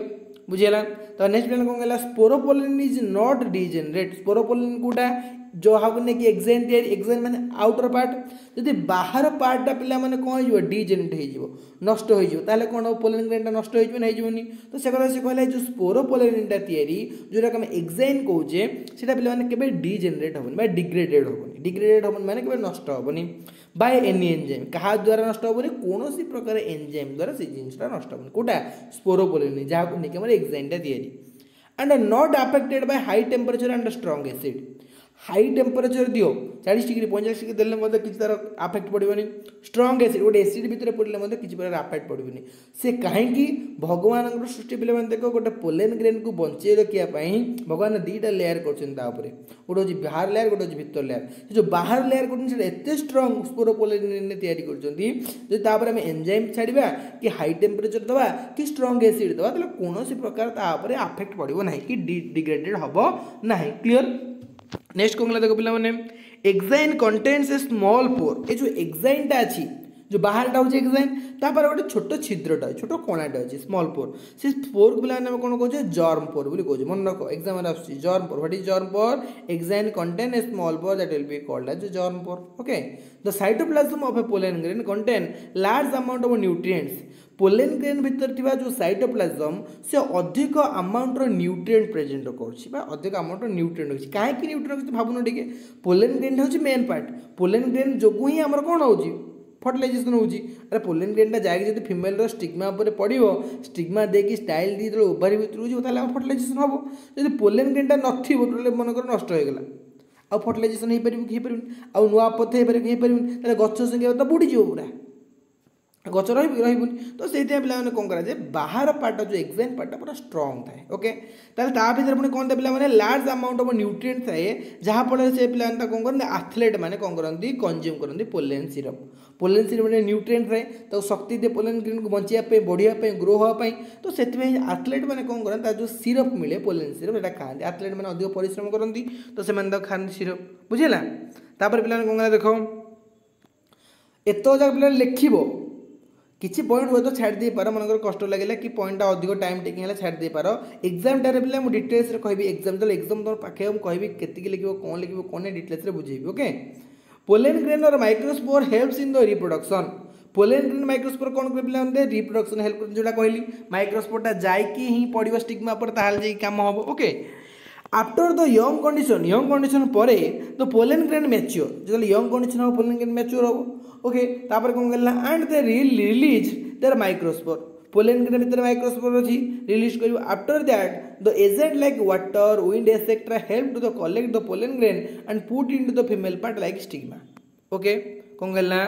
बुझेला। तो next plan कौन कहला स्पोरोपोलेन is not degenerate स्पोरोपोलेन Kota जो हाबने कि exine तैयारी exine माने outer part जदि बाहर पार्टा पिला माने कोन हो डिजेनरेट हो जिवो नष्ट हो जिवो ताले कोन पोलेन ग्रेनटा नष्ट हो जिवो नै जिवोनी तो से कथा से कहला जो स्पोरोपोलेनटा तैयारी जोरा हम एक्साइन कहूजे सेटा पिला माने केबे डिजेनरेट होबनी बा डिग्रेडेड होबनी माने केबे नष्ट होबनी बाय एनी एंजाइम कहा द्वारा नष्ट होबनी कोनोसी प्रकार एंजाइम द्वारा से जिनिसटा नष्ट होबनी कोटा स्पोरोपोलेन जहा को निके हमर एक्साइनटा तैयारी and not affected by high temperature and strong acid high temperature दियो 40 डिग्री 45 डिग्री देले किसी तार आफेक्ट पड़ोनी स्ट्रांग एसिड गोटे एसिड भितर पड़े किसी प्रकार आफेक्ट पड़ोनी से कहीं भगवान सृष्टि पे देख गोटे पोलेन ग्रेन को बचे रखापी भगवान दुईटा लेयर कर गोटे हूँ बाहर लेयर गोटे हूँ भीतर लेयर जो बाहर लेयर कर स्ट्रांग स्पोरोपोलेन तैयारी आम एंजाइम छाड़ा कि हाई टेम्परेचर दवा कि स्ट्रांग एसिड दवा कौन प्रकार आफेक्ट पड़ो ना कि डिग्रेडेड हम ना क्लीयर। नेक्स्ट कौन देखो पिला माने एक्साइन कंटेन्स ए स्मॉल पोर ये जो एक्साइनटा अच्छी जो बाहरटा हूँ एक्साइन तापर गोटे छोट छिद्रटा छोट कणाटा अच्छी स्मॉल पोर से पोर को पिला कौन कहे जर्म पोर बोली कहे मन रख एग्जाम आस germ pore what is germ pore exine contain a small pore that will be called as germ pore okay the cytoplasm of a pollen grain contain large amount of nutrients pollen grain भीतर थिबा जो cytoplasm से अधिक amount nutrient present कर अधिक amount nutrient अच्छी कहीं nutrient अच्छी भावुन टे पोलेन ग्रेन हूँ मेन पार्ट पोलेन ग्रेन जो ही आम कौन हो फर्टिलाइजेशन होची अरे पोलेन ग्रेनटा जाए फिमेल स्टिग्मा उपर पड़ो स्टिग्मा देकी स्टाइल दी जो ओभारी भितर जो फर्टिलाइजेशन हम जब पोलेन ग्रेनटा नथिबो मनकर नष्ट हो गला आ फर्टिलाइजेशन हो पार कि आउ नुआ पथ हो पार गछ संख्या तो बुड़ीज पूरा गच रही तो से पे कौन कराए बाहर पार्ट जो एक्साइन पार्टा पूरा स्ट्रंग थाए ओके भर पुणी कौन पे लार्ज अमाउंट ऑफ न्यूट्रिएंट थाए जहाँफल से पे कौन करते एथलेट मैंने कौन करती कंज्यूम करती पोलेन सिरप में न्यूट्रिएंट थाए तो शक्ति दे पोलेन ग्रेन को बचाई बढ़िया ग्रो हाँपाई तो से एथलेट मैंने कौन करते जो सिरप मिले पोलेन सिरप खाते एथलेट मैंने अधिक परिश्रम करती तो से खाते सिरप बुझेगा तापर पे कौन देख एत जगह पे लिखो किसी पॉइंट हुए तो छाड़ दे पार मन कष्ट लगे कि पॉइंटा अधिक टाइम टेकिंग है छाड़ दे पार एग्जाम टाइम पे मुझे डिटेल्स कहि एग्जाम जो एग्जाम तुम पाखे मुझे कही लिखो कौन डिटेल्स बुझेबी ओके पोलेन ग्रेन और microspore helps in the reproduction pollen grain microspore कौन कर रिप्रोडक्शन हेल्प जोटा कहली माइक्रोस्पोरटा जाकि ही पड़ो स्टिग्मा पर ताल काम हम okay after the young condition पर तो पोलेन ग्रेन मैच्योर जो यंग कंडीशन हम पोलेन ग्रेन मैच्योर हम ओके तापर कौन करला and they release their microspore pollen grain भीतर माइक्रोस्पोर अच्छी रिलीज कर after that the agent like water wind etcetera help to the collect the pollen grain and put into the female part like stigma okay कौन करला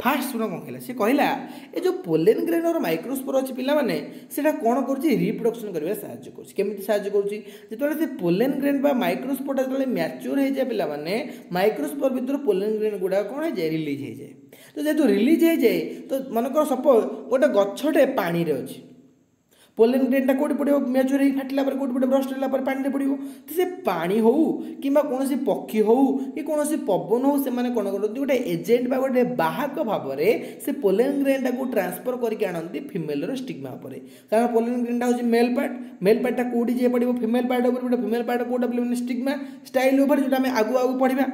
fast शुण कौन कहला से कहला ये जो पोलेन ग्रेन और माइक्रोस्पोर अच्छी पिला माने सेटा कौन कर रिप्रोडक्शन करबे साहाय्य करछि केमिति साहाय्य करछि जेतले से पोलेन ग्रेन बा माइक्रोस्पोर जेतले मैच्योर हो जाए पिला माने माइक्रोस्पोर भीतर पोलेन ग्रेन गुडा कौन हो जाए रिलीज हो जाए तो जेतु रिलीज हो जाए तो मनकर सपोज गोटे गछटे पानी रे अछि पोलेन ग्रेनटा कौट पड़ो मैच्योर हो फाटिला कौट पड़ो ब्रस्ट होला पानी पड़ो तो से पानी हो कि कौन पक्षी हो कि कौन पवन हो से कौन करते गोटे एजेंट बा गोटे बाहक भाव में से पोलेन ग्रेनटा को ट्रांसफर करके आनती फिमेल स्टिग्मा उपर कारण पोलेन ग्रेनटा हूँ मेल पार्टा कौटी जाए पड़ो फिमेल पार्ट उपर फिमेल पार्ट कौटा पड़े स्टिग्मा स्टाइल उपर जो आम आगु आगु पढ़ा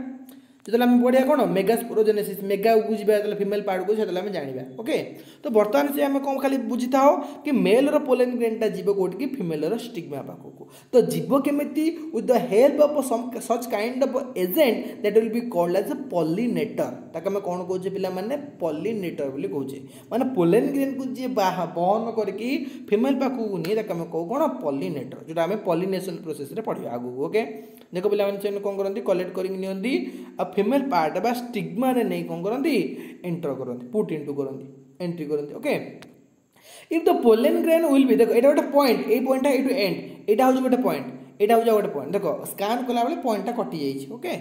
जो आम पढ़िया कौन मेगास्पोरोजेनेसिस मेगा को जी फिमेल पार्ट को से जाना ओके तो बर्तमान से आम कौन खाली बुझी था कि मेल पोलेन ग्रेनटा जीव कौटी कि फिमेल स्टिग्मा पाखक तो जीव केमिति with the help of such kind of agent that will be called as a pollinator ताके आम कौन कहे पिला माने पॉलिनेटर बोली कहे माने पोलेन ग्रेन को जी बहन करके फिमेल पाखक नहीं ताके आम कहू कौन पॉलिनेटर जो आम पॉलिनेशन प्रोसेस रे पढ़िया आगु ओके देखो पिला माने कौन करती कलेक्ट कर फिमेल पार्ट बा स्टिग्मा रे नहीं कौन करती एंटर करती पुट इनटू करती एंट्री करती okay if the pollen grain will B देखो एटा गोटे पॉइंट ए पॉइंट है टू एंड एटा हो गोटे पॉइंट एटा हो गोटे पॉइंट देखो स्कैन कला बेले पॉइंटटा कटि जाइए ओके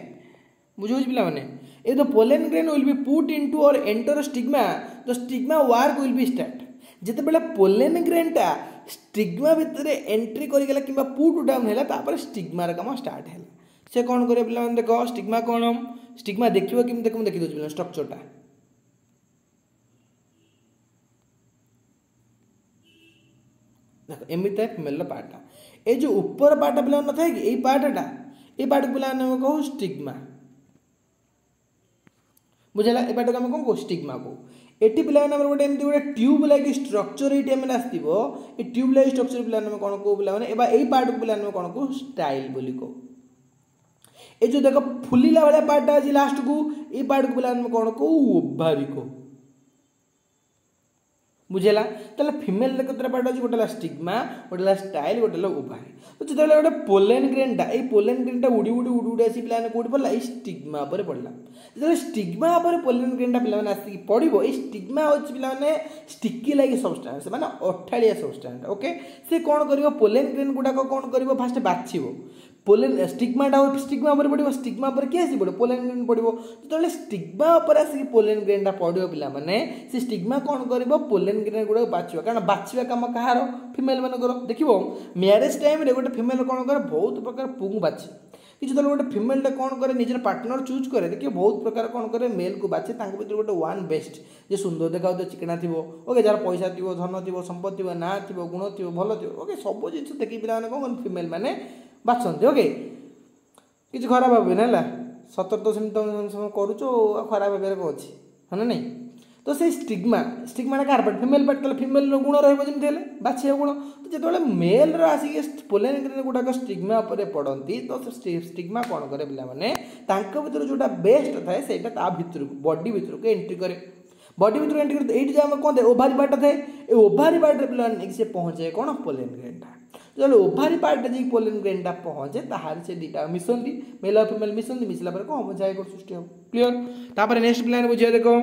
बुझे पिला माने if the pollen grain will be put into or enter stigma the stigma work will be start जिते बेले पोलेन ग्रेनटा स्टिग्मा भितर एंट्री करिगला किबा पुट डाउन हैला तापर स्टिग्मा रे काम स्टार्ट हैला से कौन करे पिला देखो स्टिग्मा कौन स्टिग्मा देखियो कि देखो देखि दो पिला स्ट्रक्चरटा देखो एमित है फिमेल पार्टा ए जो ऊपर पार्टा पिला न थाए कि ए पार्टा ए पार्ट पिला ने कहू स्टिग्मा बुझला ए पार्ट को हम कहू स्टिग्मा को एटी पिला ने गोटे एमती गोटे ट्यूब लाइक स्ट्रक्चर ये टाइम आसो ये ट्यूब लाइक स्ट्रक्चर पिला ने कौन कहू पिला ए पार्ट को पिला ने कौन कहू स्टाइल बोली कहू ये जो देखो फुलिला वाला पार्ट आज लास्ट को ये पार्ट को पिला ने कौन कहू ओभारी को बुझेला ताले फिमेल केतरा पार्ट अछि गोटेला स्टिग्मा गोटेला स्टाइल गोटेला ओभारी तो जतले गोटे पोलेन ग्रेनटा ए पोलेन ग्रेनटा उडी उडी उडी उडी आसी पिला ने कोड पड़ला ए स्टिग्मा पर पड़ला जतले स्टिग्मा पर पोलेन ग्रेनटा पिला ने आसी पड़िबो ए स्टिग्मा होछि पिला ने स्टिकी लाइक सब्सटेंस माने अठालिया सब्सटेंस ओके से कोन करिवो पोलेन ग्रेन गुडा को कोन करिवो फास्ट बाछिबो पोलेन स्टिग्माटा स्टिग्मा पर पड़ो स्टिग्मा पर किए आसी पड़ो पोलेन ग्रेन पड़ो जो स्टिग्मा पर आसिक पोलेन ग्रेनटा पड़ो पिला माने से स्टिग्मा कौन करिवो पोलेन ग्रेन गुडा बाछिबो कारण बाछिबा काम कहार फिमेल मानकर देखिबो मैरिज टाइम रे गोटे फिमेल कौन करे बहुत प्रकार पुंग बाछी कि जो गोटे फिमेलटा कौन करे निजर पार्टनर चूज करे देखिए बहुत प्रकार कौन करे मेल को बाछे तांको भीतर गोटे वन बेस्ट जे सुंदर देखा चिकना थी ओके जार पैसा थी धन थी संपत्ति थी ना थी गुण थी भल थी ओके सब जिन देखिए पिला कौन फिमेल मैंने बाछते ओके किसी खराब भाव ना सतर तो तुम करुच खराब भाव कौन अच्छी है ना नहीं तो से stigma stigma car part female part female गुण रही बाछिया गुण तो जो मेल आसिक पोलेन ग्रेन गुड़ाक स्टिग्मा पड़ती तो स्टिग्मा कौन करे पे भर जोटा बेस्ट थाए से भर बॉडी भर को एंट्री करे बॉडी भर एंट्री करते ये जो कौन ओभारी पार्ट थाए ये ओभारी पार्ट पे से पहुँचे कौन पोलेन ग्रेनटा जो ओभारी पार्ट जी पोलेन ग्रेनटा पहुँचे ताहार से दीटा मिसंती मेल और फिमेल मिसंती मिसला पर कौन हम जाए सृष्टि हम क्लीयर तापर नेक्स्ट प्लान बुझे देखो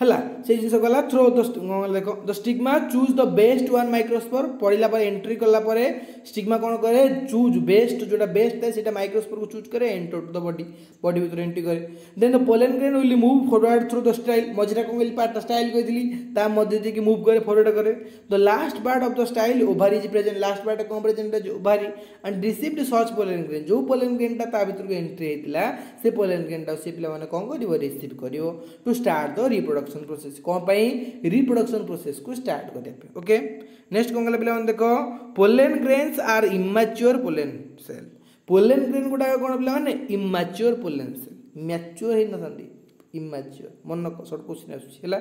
हला से जिनस गला थ्रो देखो the stigma choose the best one microspore पड़िला पर एंट्री कला पर स्टिग्मा कौन करे चूज बेस्ट जोटा बेस्ट है सेटा माइक्रोस्पोर को चूज करे enter to the body body भीतर एंट्री करे then the pollen grain will move forward through the style मझरा को विल पार्ट स्टाइल कहली ता मध्य दे कि मूव करे फॉरवर्ड करे the last part of the style ovary is present last part कौन प्रेजेंट है ovary and received such pollen grain जो पोलेन ग्रेन ता भीतर को एंट्री हेतला से पोलेन ग्रेन ता से पिला माने कौन करिवो रिसीव करिवो to start the reproduction process कौन पाई रिप्रोडक्शन प्रोसेस को स्टार्ट करते हैं ओके नेक्स्ट कौन गला पिला देखो pollen grains are immature pollen cell pollen grain गुडा कौन पिला माने इम्मैच्योर पोलेन सेल मैच्योर ही नथांती इम्मैच्योर मन शॉर्ट क्वेश्चन आछला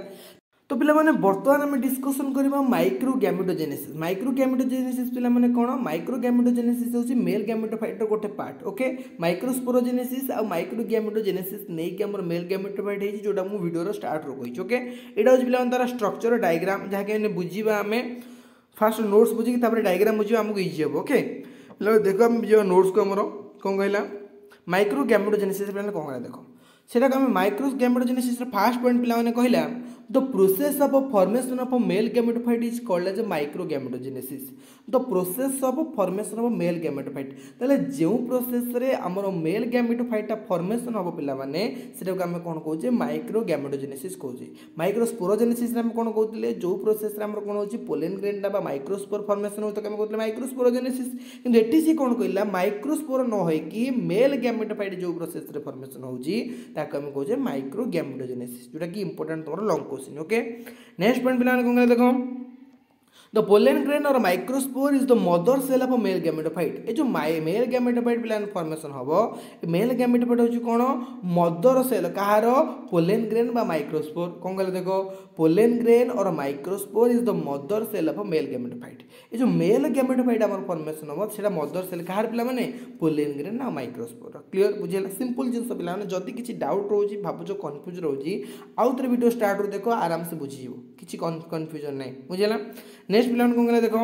तो पिला माने वर्तमान हम डिस्कशन करबा माइक्रोगैमेटोजेनेसिस माइक्रोगैमेटोजेनेसिस पिला माने कोन माइक्रोगैमेटोजेनेसिस होची मेल गैमेटोफाइट रो गोटे पार्ट ओके माइक्रोस्पोरोजेनेसिस आ माइक्रोगैमेटोजेनेसिस नै कि हमर मेल गैमेटोफाइट हेची जोटा मु वीडियो रो स्टार्ट रो कहिच ओके एटा होची पिला माने तारा स्ट्रक्चर डायग्राम जहा के बुझीबा हमें फर्स्ट नोट्स बुझी तापर डायग्राम बुझीबा हमको इजी हो ओके पिला देखो हम जो नोट्स को हमरो कोन कहला माइक्रोगैमेटोजेनेसिस पिला कोन कहला देखो सेटा हम माइक्रोगैमेटोजेनेसिस रो फर्स्ट पॉइंट पिला माने कहला the process of formation of male gametophyte is called as microgametogenesis the process of formation of male gametophyte ताले जो प्रोसेस रे हमर मेल गैमेटोफाइटा फॉर्मेशन ऑफ पिला माने सेटा को हम कोन कहूचे माइक्रोगैमेटोजेनेसिस कहूचे माइक्रोस्पोरोजेनेसिस रे हम कोन कहउतले जो प्रोसेस रे हमर कोन होची पोलन ग्रेन बा माइक्रोस्पोर फॉर्मेशन होत हम कहउतले माइक्रोस्पोरोजेनेसिस किंतु एटी से कोन कहला माइक्रोस्पोर न होय कि मेल गैमेटोफाइट जो प्रोसेस रे फॉर्मेशन होची ताको हम कहउचे माइक्रोगैमेटोजेनेसिस जोटा कि इंपोर्टेंट तमरो long question okay next point पिला कोन देखो The pollen grain or microspore is the mother cell of a male gametophyte. ये जो male gametophyte प्लान फॉर्मेशन हबो मेल गैमेटोफाइट होची कोन मदर सेल कहारो पोलन ग्रेन बा माइक्रोस्पोर कोन कहले देखो पोलन ग्रेन और microspore is the mother cell of a male gametophyte ये जो मेल गैमेटोफाइट हमर फॉर्मेशन हबो सेटा मदर सेल कहार पिला माने पोलन ग्रेन आ माइक्रोस्पोर क्लियर बुझिला सिंपल जिंस पिला माने जदी किछि डाउट रहउची भाबुचो कंफ्यूज रहउची आउतर वीडियो स्टार्ट रो देखो आराम से बुझि जिवो किछि कंफ्यूजन नै बुझिला नेक्स्ट पिला कोन कहले देखो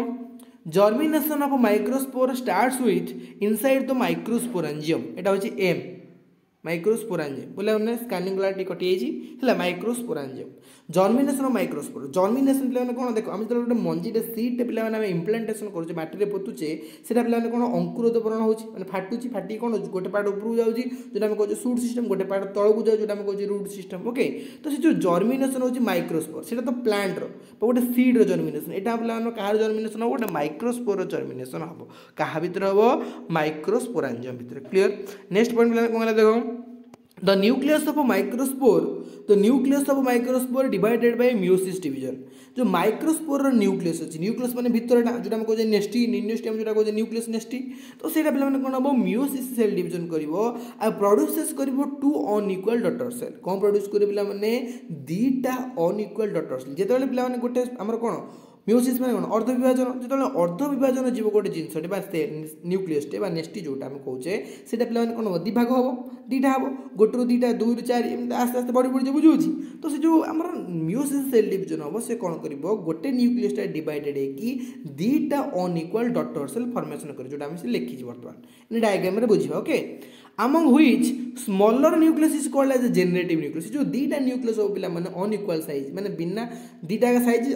germination of microspore starts with inside the microsporangium एटा होची एम माइक्रोस्पोरेंजियम बोले उन्ने स्कैनिंग ग्लाटी कटि एजी हला microsporangium germination of microspore germination पिला माने कोन देखो हम जब गोटे मंजी टे सीड टे पिला माने हम इम्प्लांटेशन करछे माटी रे पोतुचे सेटा पिला माने कोन अंकुरोत्पन्न होची माने फाटुची फाटी कोन गोटे पार्ट ऊपर जाउची जोटा हम कहछे शूट सिस्टम गोटे पार्ट तळ को जाउ जोटा हम कहछे रूट सिस्टम ओके तो से जो जर्मिनेशन होची माइक्रोस्पोर सेटा तो प्लांट रो गोटे सीड रो जर्मिनेशन एटा पिला माने कहार जर्मिनेशन हो गोटे माइक्रोस्पोर रो जर्मिनेशन हबो कहा भीतर हबो माइक्रोस्पोरेंजियम भीतर क्लियर नेक्स्ट पॉइंट पिला कोन देखो The nucleus of a microspore divided by meiosis division. जो माइक्रोस्पोर न्यूक्लियस अछि न्यूक्लियस माने भितरटा जोटा हम कहै नेस्टी नेस्टी हम जोटा कहै न्यूक्लियस नेस्टी तो सेटा पिला माने कोन हबो मियोसिस सेल डिवीजन करिवो आ प्रोड्यूसेस करिवो टू अनइक्वल डॉटर सेल कोन प्रोड्यूस करि पिला माने दीटा अनइक्वल डॉटर सेल जेतेले पिला माने गोटे हमर कोन मियोसिस माने कोन अर्ध विभाजन जेतेले अर्ध विभाजन जीव गोटे जिंसटे बा न्यूक्लियस टे बा नेस्टी जोटा हम कहै सेटा पिला माने कोन दि भाग हबो दीटा हबो गोटे रु दीटा 2 रु 4 आस्ते आस्ते बड़ी बड़ी बुझुची तो से जो हमर मियोसिस सेल डिवीजन हबो से कोन करिवो गोटे न्यूक्लियस टा डिवाइडेड है कि दीटा अनइक्वल डॉटर सेल फॉर्मेशन करी जोटा हम से लिखि छी वर्तमान इन डायग्राम रे बुझिबा okay among which smaller nucleus is called as a generative nucleus जो दीटा न्यूक्लियस हो पिला माने अनइक्वल साइज माने बिना दीटा का साइज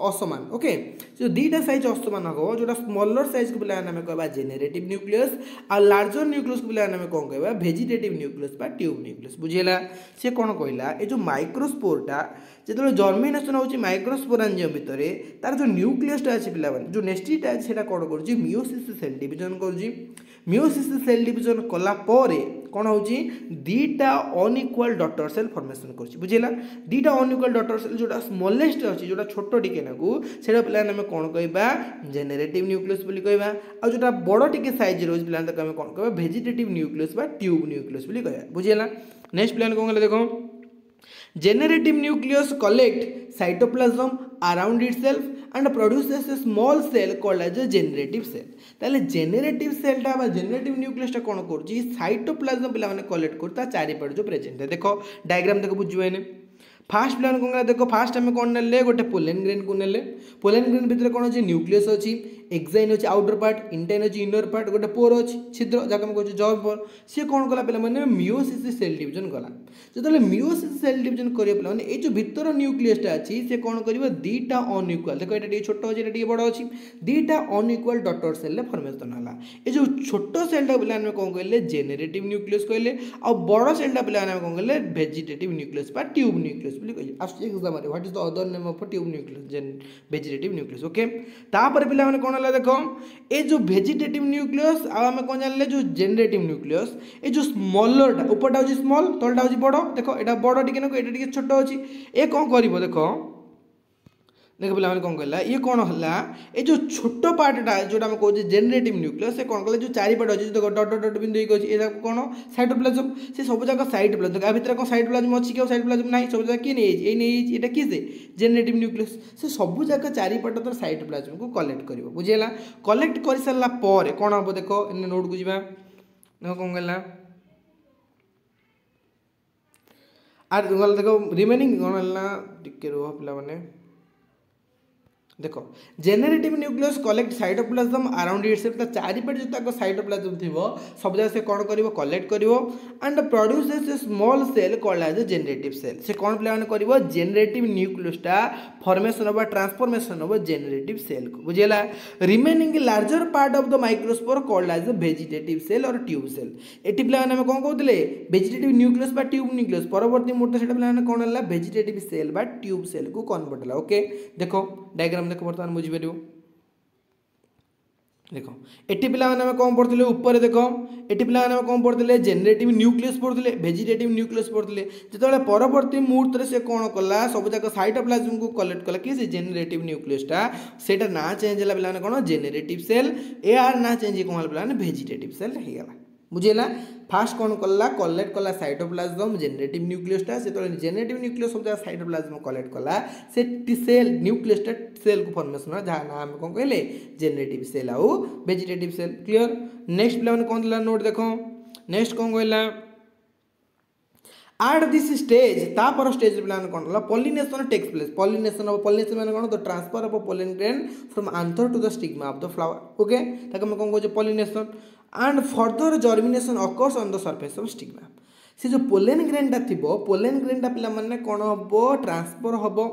असमान ओके जो दीटा साइज असमान हो जोटा स्मॉलर साइज को पिला नाम कहबा जेनेरेटिव न्यूक्लियस आ लार्जर न्यूक्लियस को पिला नाम कोन कहबा वेजिटेटिव न्यूक्लियस बा ट्यूब न्यूक्लियस बुझिला से कोन कहला ए जो माइक्रोस्पोरटा जेतले जर्मिनेशन होची माइक्रोस्पोरेंजियम भितरे तार जो न्यूक्लियसटा अछि पिला माने जो नेस्टीटा अछि सेटा कोन करजी मियोसिस सेल डिवीजन करजी मियोसिस सेल डिवीजन कला परे कोन होची दीटा अनइक्वल डॉटर सेल फॉर्मेशन करची बुझिला दीटा अनइक्वल डॉटर सेल जोटा स्मॉलेस्ट अछि जोटा छोटो टिके नागु सेटा पिला नाम कोन कहबा जेनेरेटिव न्यूक्लियस बोली कहबा आ जोटा बडो टिके साइज रोज पिला त हम कोन कहबा वेजिटेटिव न्यूक्लियस बा ट्यूब न्यूक्लियस बोली कहबा बुझिला नेक्स्ट प्लान कोन कहले देखो generative nucleus collect cytoplasm around itself and produces a small cell called as a generative cell ताले generative cell टा बा generative nucleus टा कोन करजी cytoplasm पिला माने कलेक्ट करता चारि पट जो प्रेजेंट है देखो डायग्राम देखो बुझिबे ने फास्ट प्लान कोन देखो फास्ट हम कोन नेले गोटे पोलन ग्रेन को नेले पोलन ग्रेन भीतर कोन अछि न्यूक्लियस अछि एक्साइन अछि आउटर पार्ट इंटाइन अछि इनर पार्ट गोटे पोर अछि छिद्र जाक हम कहै जॉब पोर से कोन कला पिला माने मियोसिस सेल डिवीजन कला जतले मियोसिस सेल डिवीजन करियो पिला माने ए जो भीतर न्यूक्लियस टा अछि से कोन करिवो दीटा अनइक्वल देखो एटा टी छोटो अछि एटा टी बडो अछि दीटा अनइक्वल डॉटर सेल ले फॉर्मेशन हला ए जो छोटो सेल टा पिला माने कोन कहले जेनेरेटिव न्यूक्लियस कहले आ बडो सेल टा पिला माने कोन कहले वेजिटेटिव न्यूक्लियस बा ट्यूब न्यूक्लियस बोली कहै आस्ते एग्जाम रे what is the other name of tube nucleus जेन वेजिटेटिव न्यूक्लियस ओके तापर पिला माने कोन हला देखो ए जो वेजिटेटिव न्यूक्लियस आ हम कोन जानले जो जेनेरेटिव न्यूक्लियस ए जो स्मॉलर टा ऊपर टा होची स्मॉल तलटा होची बडो देखो एटा बडो टिके नको एटा टिके छोटो अछि ए कोन करिवो देखो देखो पिला माने कोन कहला ये कोन हला ए जो छोटो पार्टटा जोटा हम कहै जेनेरेटिव न्यूक्लियस से कोन कहले जो चारि पार्ट अछि देखो डॉट डॉट डॉट बिंदु एक अछि एटा कोन साइटोप्लाज्म से सब जगह साइटोप्लाज्म देखो आ भीतर कोन साइटोप्लाज्म अछि के साइटोप्लाज्म नाही सब जगह के नै अछि ए नै अछि एटा किसे जेनेरेटिव न्यूक्लियस से सब जगह चारि पार्ट तर साइटोप्लाज्म को कलेक्ट करिवो बुझिला कलेक्ट करि सरला पर कोन हबो देखो इन नोट को जिबा देखो कोन कहला आर देखो रिमेनिंग कोन हला टिके रो पिला माने देखो generative nucleus collect cytoplasm around itself ता चारिपट जो ताको साइटोप्लाज्म थिबो सब जगह से कोन करिवो कलेक्ट करिवो and produces a small cell called as a generative cell से कोन प्लान करिवो जेनेरेटिव न्यूक्लियस टा formation of transformation of generative cell को बुझेला remaining larger part of the microspore called as a vegetative cell or tube cell एटी plan हम कोन कहउतले वेजिटेटिव न्यूक्लियस बा ट्यूब न्यूक्लियस परवर्ती मुहूर्त सेटा प्लान कोन हला वेजिटेटिव सेल बा ट्यूब सेल को कन्वर्ट हला ओके देखो डायग्राम देखो बर्तमान बुझी पारियो देखो एटी पिला माने कौन पढ़ते ऊपर देखो एटी पिला माने कौन पढ़ते जेनेरेटिव न्यूक्लियस पढ़ते वेजिटेटिव न्यूक्लियस पढ़ते जो परवर्ती मुहूर्त से कौन कला सब जाक साइटोप्लाज्म को कलेक्ट कला कि जेनेरेटिव न्यूक्लियसटा सेटा ना चेंज है पिला कौन जेनेरेटिव सेल ए आर ना चेंज कौन पिला वेजिटेटिव सेल हो गला बुझेला फास्ट कौन कला कलेक्ट कला साइटोप्लाज्म जेनेरेटिव न्यूक्लियसटा से जेनेरेटिव न्यूक्लियस सब जगह साइटोप्लाज्म कलेक्ट कला से सेल न्यूक्लियसटा सेल को फॉर्मेशन जहाँ ना हम कौन कहले जेनेरेटिव सेल आउ वेजिटेटिव सेल क्लियर नेक्स्ट पिला कौन दिला नोट देखो नेक्स्ट कौन कहला एट दिस स्टेज तापर स्टेज पिला कौन कहला पॉलिनेशन टेक्स प्लेस पॉलिनेशन माने कौन the transfer of pollen grain from anther to the stigma of the flower okay ताके हम कौन कहजे pollination and further germination occurs on the surface of stigma से जो पोलन ग्रेनटा थिबो पोलन ग्रेनटा पिला माने कोन हबो ट्रांसफर हबो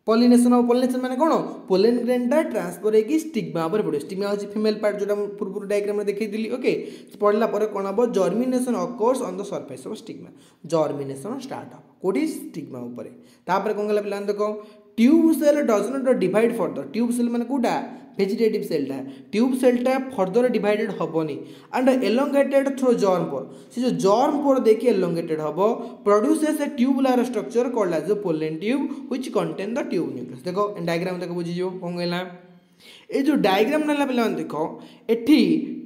पॉलिनेशन माने कोन पोलन ग्रेनटा ट्रांसफर हेकी स्टिग्मा पर पड़ो स्टिग्मा होची फीमेल पार्ट जोटा पूर्व डायग्राम में देखै दिली ओके पढ़ला पर कोन हबो germination occurs on the surface of stigma germination start हबो कोडी स्टिग्मा ऊपर तापर कोन गला पिला देखो tube cell does not divide further tube cell माने कोडा vegetative सेलटा tube सेलटा further divided हबनी and elongated through germ पोर से जो जर्म पोर देखि एलोंगेटेड हबो produces A tubular structure called as pollen tube which contain the tube nucleus देखो diagram देखो बुझी जो कोन गला ए जो डायग्राम नला पिला देखो एठी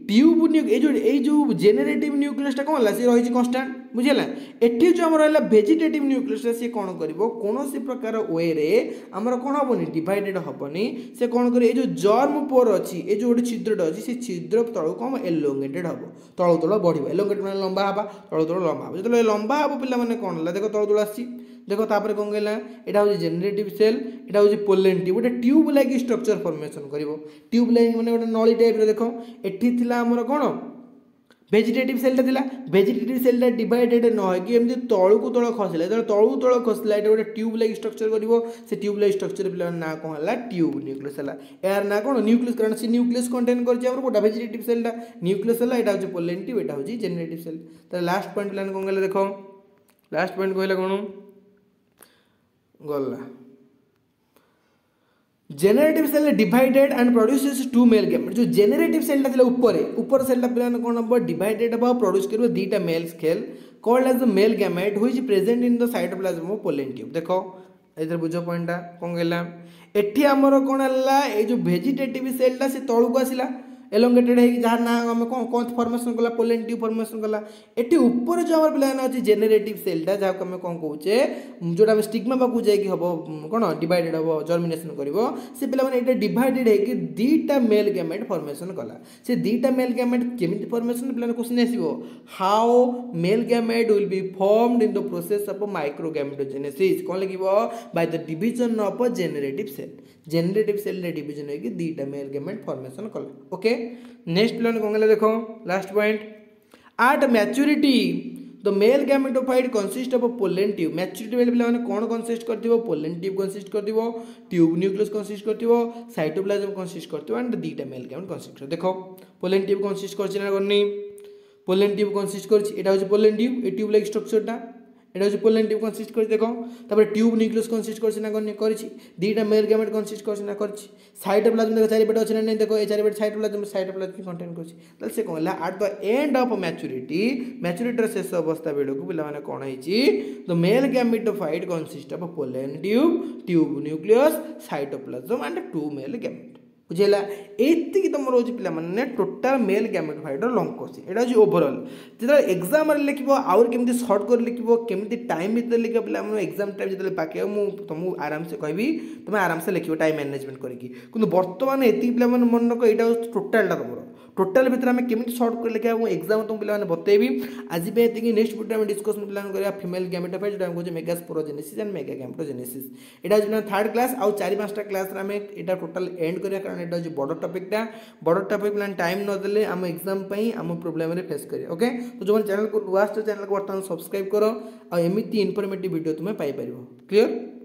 ट्यूब ए जो जेनेरेटिव न्यूक्लियसटा कोन हला से रही कांस्टेंट बुझेला एठी जो हमर हला वेजिटेटिव न्यूक्लियस से कोन करिवो कोनोसी प्रकार वे रे हमर कोन हबनी डिवाइडेड हबनी से कोन करी ए जो जर्म पोर अछि ए जो गोटे छिद्रटा अछि से छिद्र तळो कम एलोंगेटेड हबो तळो तळो बढ़िबो एलोंगेटेड माने लंबा हबा तळो तळो लंबा हबो जतले लंबा हबो पिला माने कोन हला देखो तळो तळो आसी देखो तापर कोन गेला एटा हो जेनेरेटिव सेल एटा हो पोलन ट्यूब गोटे ट्यूब लाइक स्ट्रक्चर फॉर्मेशन करिवो ट्यूब लाइक माने गोटे नळी टाइप रे देखो एठी थिला हमर कोन वेजिटेटिव सेलटा थिला वेजिटेटिव सेलटा डिवाइडेड न हो कि एमती तळु को तळ खसला जतले तळु तळ खसला एटा गोटे ट्यूब लाइक स्ट्रक्चर करिवो से ट्यूब लाइक स्ट्रक्चर पिला ना कोन हला ट्यूब न्यूक्लियस हला यार ना कोन न्यूक्लियस कारण से न्यूक्लियस कंटेन करछि हमर कोटा वेजिटेटिव सेलटा न्यूक्लियस हला एटा हो पोलन ट्यूब एटा हो जेनेरेटिव सेल त लास्ट पॉइंट पिला कोन गेला देखो लास्ट पॉइंट कहला कोन गला generative cell divided and produces two male gamete जो जेनेरेटिव सेलटा थिला ऊपर सेलटा पिला कोन हबो डिवाइडेड हबो प्रोड्यूस करबो दीटा male cell called as the male gamete which present in the cytoplasm of pollen tube देखो एथर बुझो पॉइंटटा कोन गेला एठी हमर कोन हला ए जो वेजिटेटिव सेलटा से तळु को आसिला एलोंगेटेड है जहाँ ना आम कौन फॉर्मेशन कला पोलन ट्यूब फॉर्मेशन कला एटी ऊपर जो आम पे अच्छे जेनेरेटिव सेलटा जहाँ आम कौन कौचे जोटा स्टिग्मा पाक जाकि हम कौन डिवाइडेड हम जर्मिनेशन कर से पे डिवाइडेड है दीटा मेल गैमेट फॉर्मेशन कला से दीटा मेल गैमेट केमी फॉर्मेशन पे क्वेश्चन आसो how male gamete will be formed in the process of microgametogenesis कौन लगे by the division of generative cell division है दीटा मेल गैमेट फॉर्मेशन कला ओके नेक्स्ट प्लान कौन देखो last point at maturity the male gametophyte consist of pollen tube maturity बेले पिला कौन कंसिस्ट करथिबो पोलन ट्यूब कंसिस्ट करथिबो ट्यूब न्यूक्लियस कंसिस्ट करथिबो साइटोप्लाज्म कंसिस्ट करथिबो एंड दीटा मेल गैमेट कंसिस्ट देखो पोलन ट्यूब कंसिस्ट करछि ना करनी पोलन ट्यूब कंसिस्ट करछि एटा होछि pollen tube a tube like स्ट्रक्चरटा एटा होछि पोलन ट्यूब कंसिस्ट कर देखो तापर ट्यूब न्यूक्लियस कंसिस्ट करछि ना करनी करछि दीटा मेल गैमेट कंसिस्ट करछि ना करछि साइटोप्लाज्म देखो चारि पेट अछि ना नहीं देखो ए चारि पेट साइटोप्लाज्म कंटेन करछि तल से कहला at the end of maturity रे शेष अवस्था बेलो को पिला माने कोन हिची the male gametophyte consist of pollen tube nucleus cytoplasm and two male gamete बुझेला एति तुम रोज पिला माने total male gametophyte long question एटा जो ओवरऑल जेता एग्जाम रे लिखिबो और केमति शॉर्ट कर लिखिबो केमति टाइम भीतर लिखिबो पिला माने एग्जाम टाइम जेतले पाके मु तुम आराम से कहबी तुम आराम से लिखिबो टाइम मैनेजमेंट करके किंतु वर्तमान एति पिला माने मन को एटा टोटलटा तुमरो टोटाल भितर आम केमी सर्ट कर लिखा एग्जाम तुम पे बतेबी आज भी नेक्स्ट वीडियो में डिस्कस करवा फीमेल गैमेटोफाइट जो कहे मेगास्पोरोजेनेसिस एंड मेगा गैमेटोजेनेसिस यहाँ थर्ड क्लास आउ 4-5टा क्लास आम यहाँ टोटाल एंड करा कारण यहाँ बड़ टपिकटा बड़ टपिक मैंने टाइम नदेले आम एग्जाम आम प्रोब्लेम फेस करें ओके। तो जो चैनल को नुआ चैनल को बर्तमान सब्सक्राइब कर एमती इनफॉर्मेटिव वीडियो तुम्हें पाइपर क्लियर।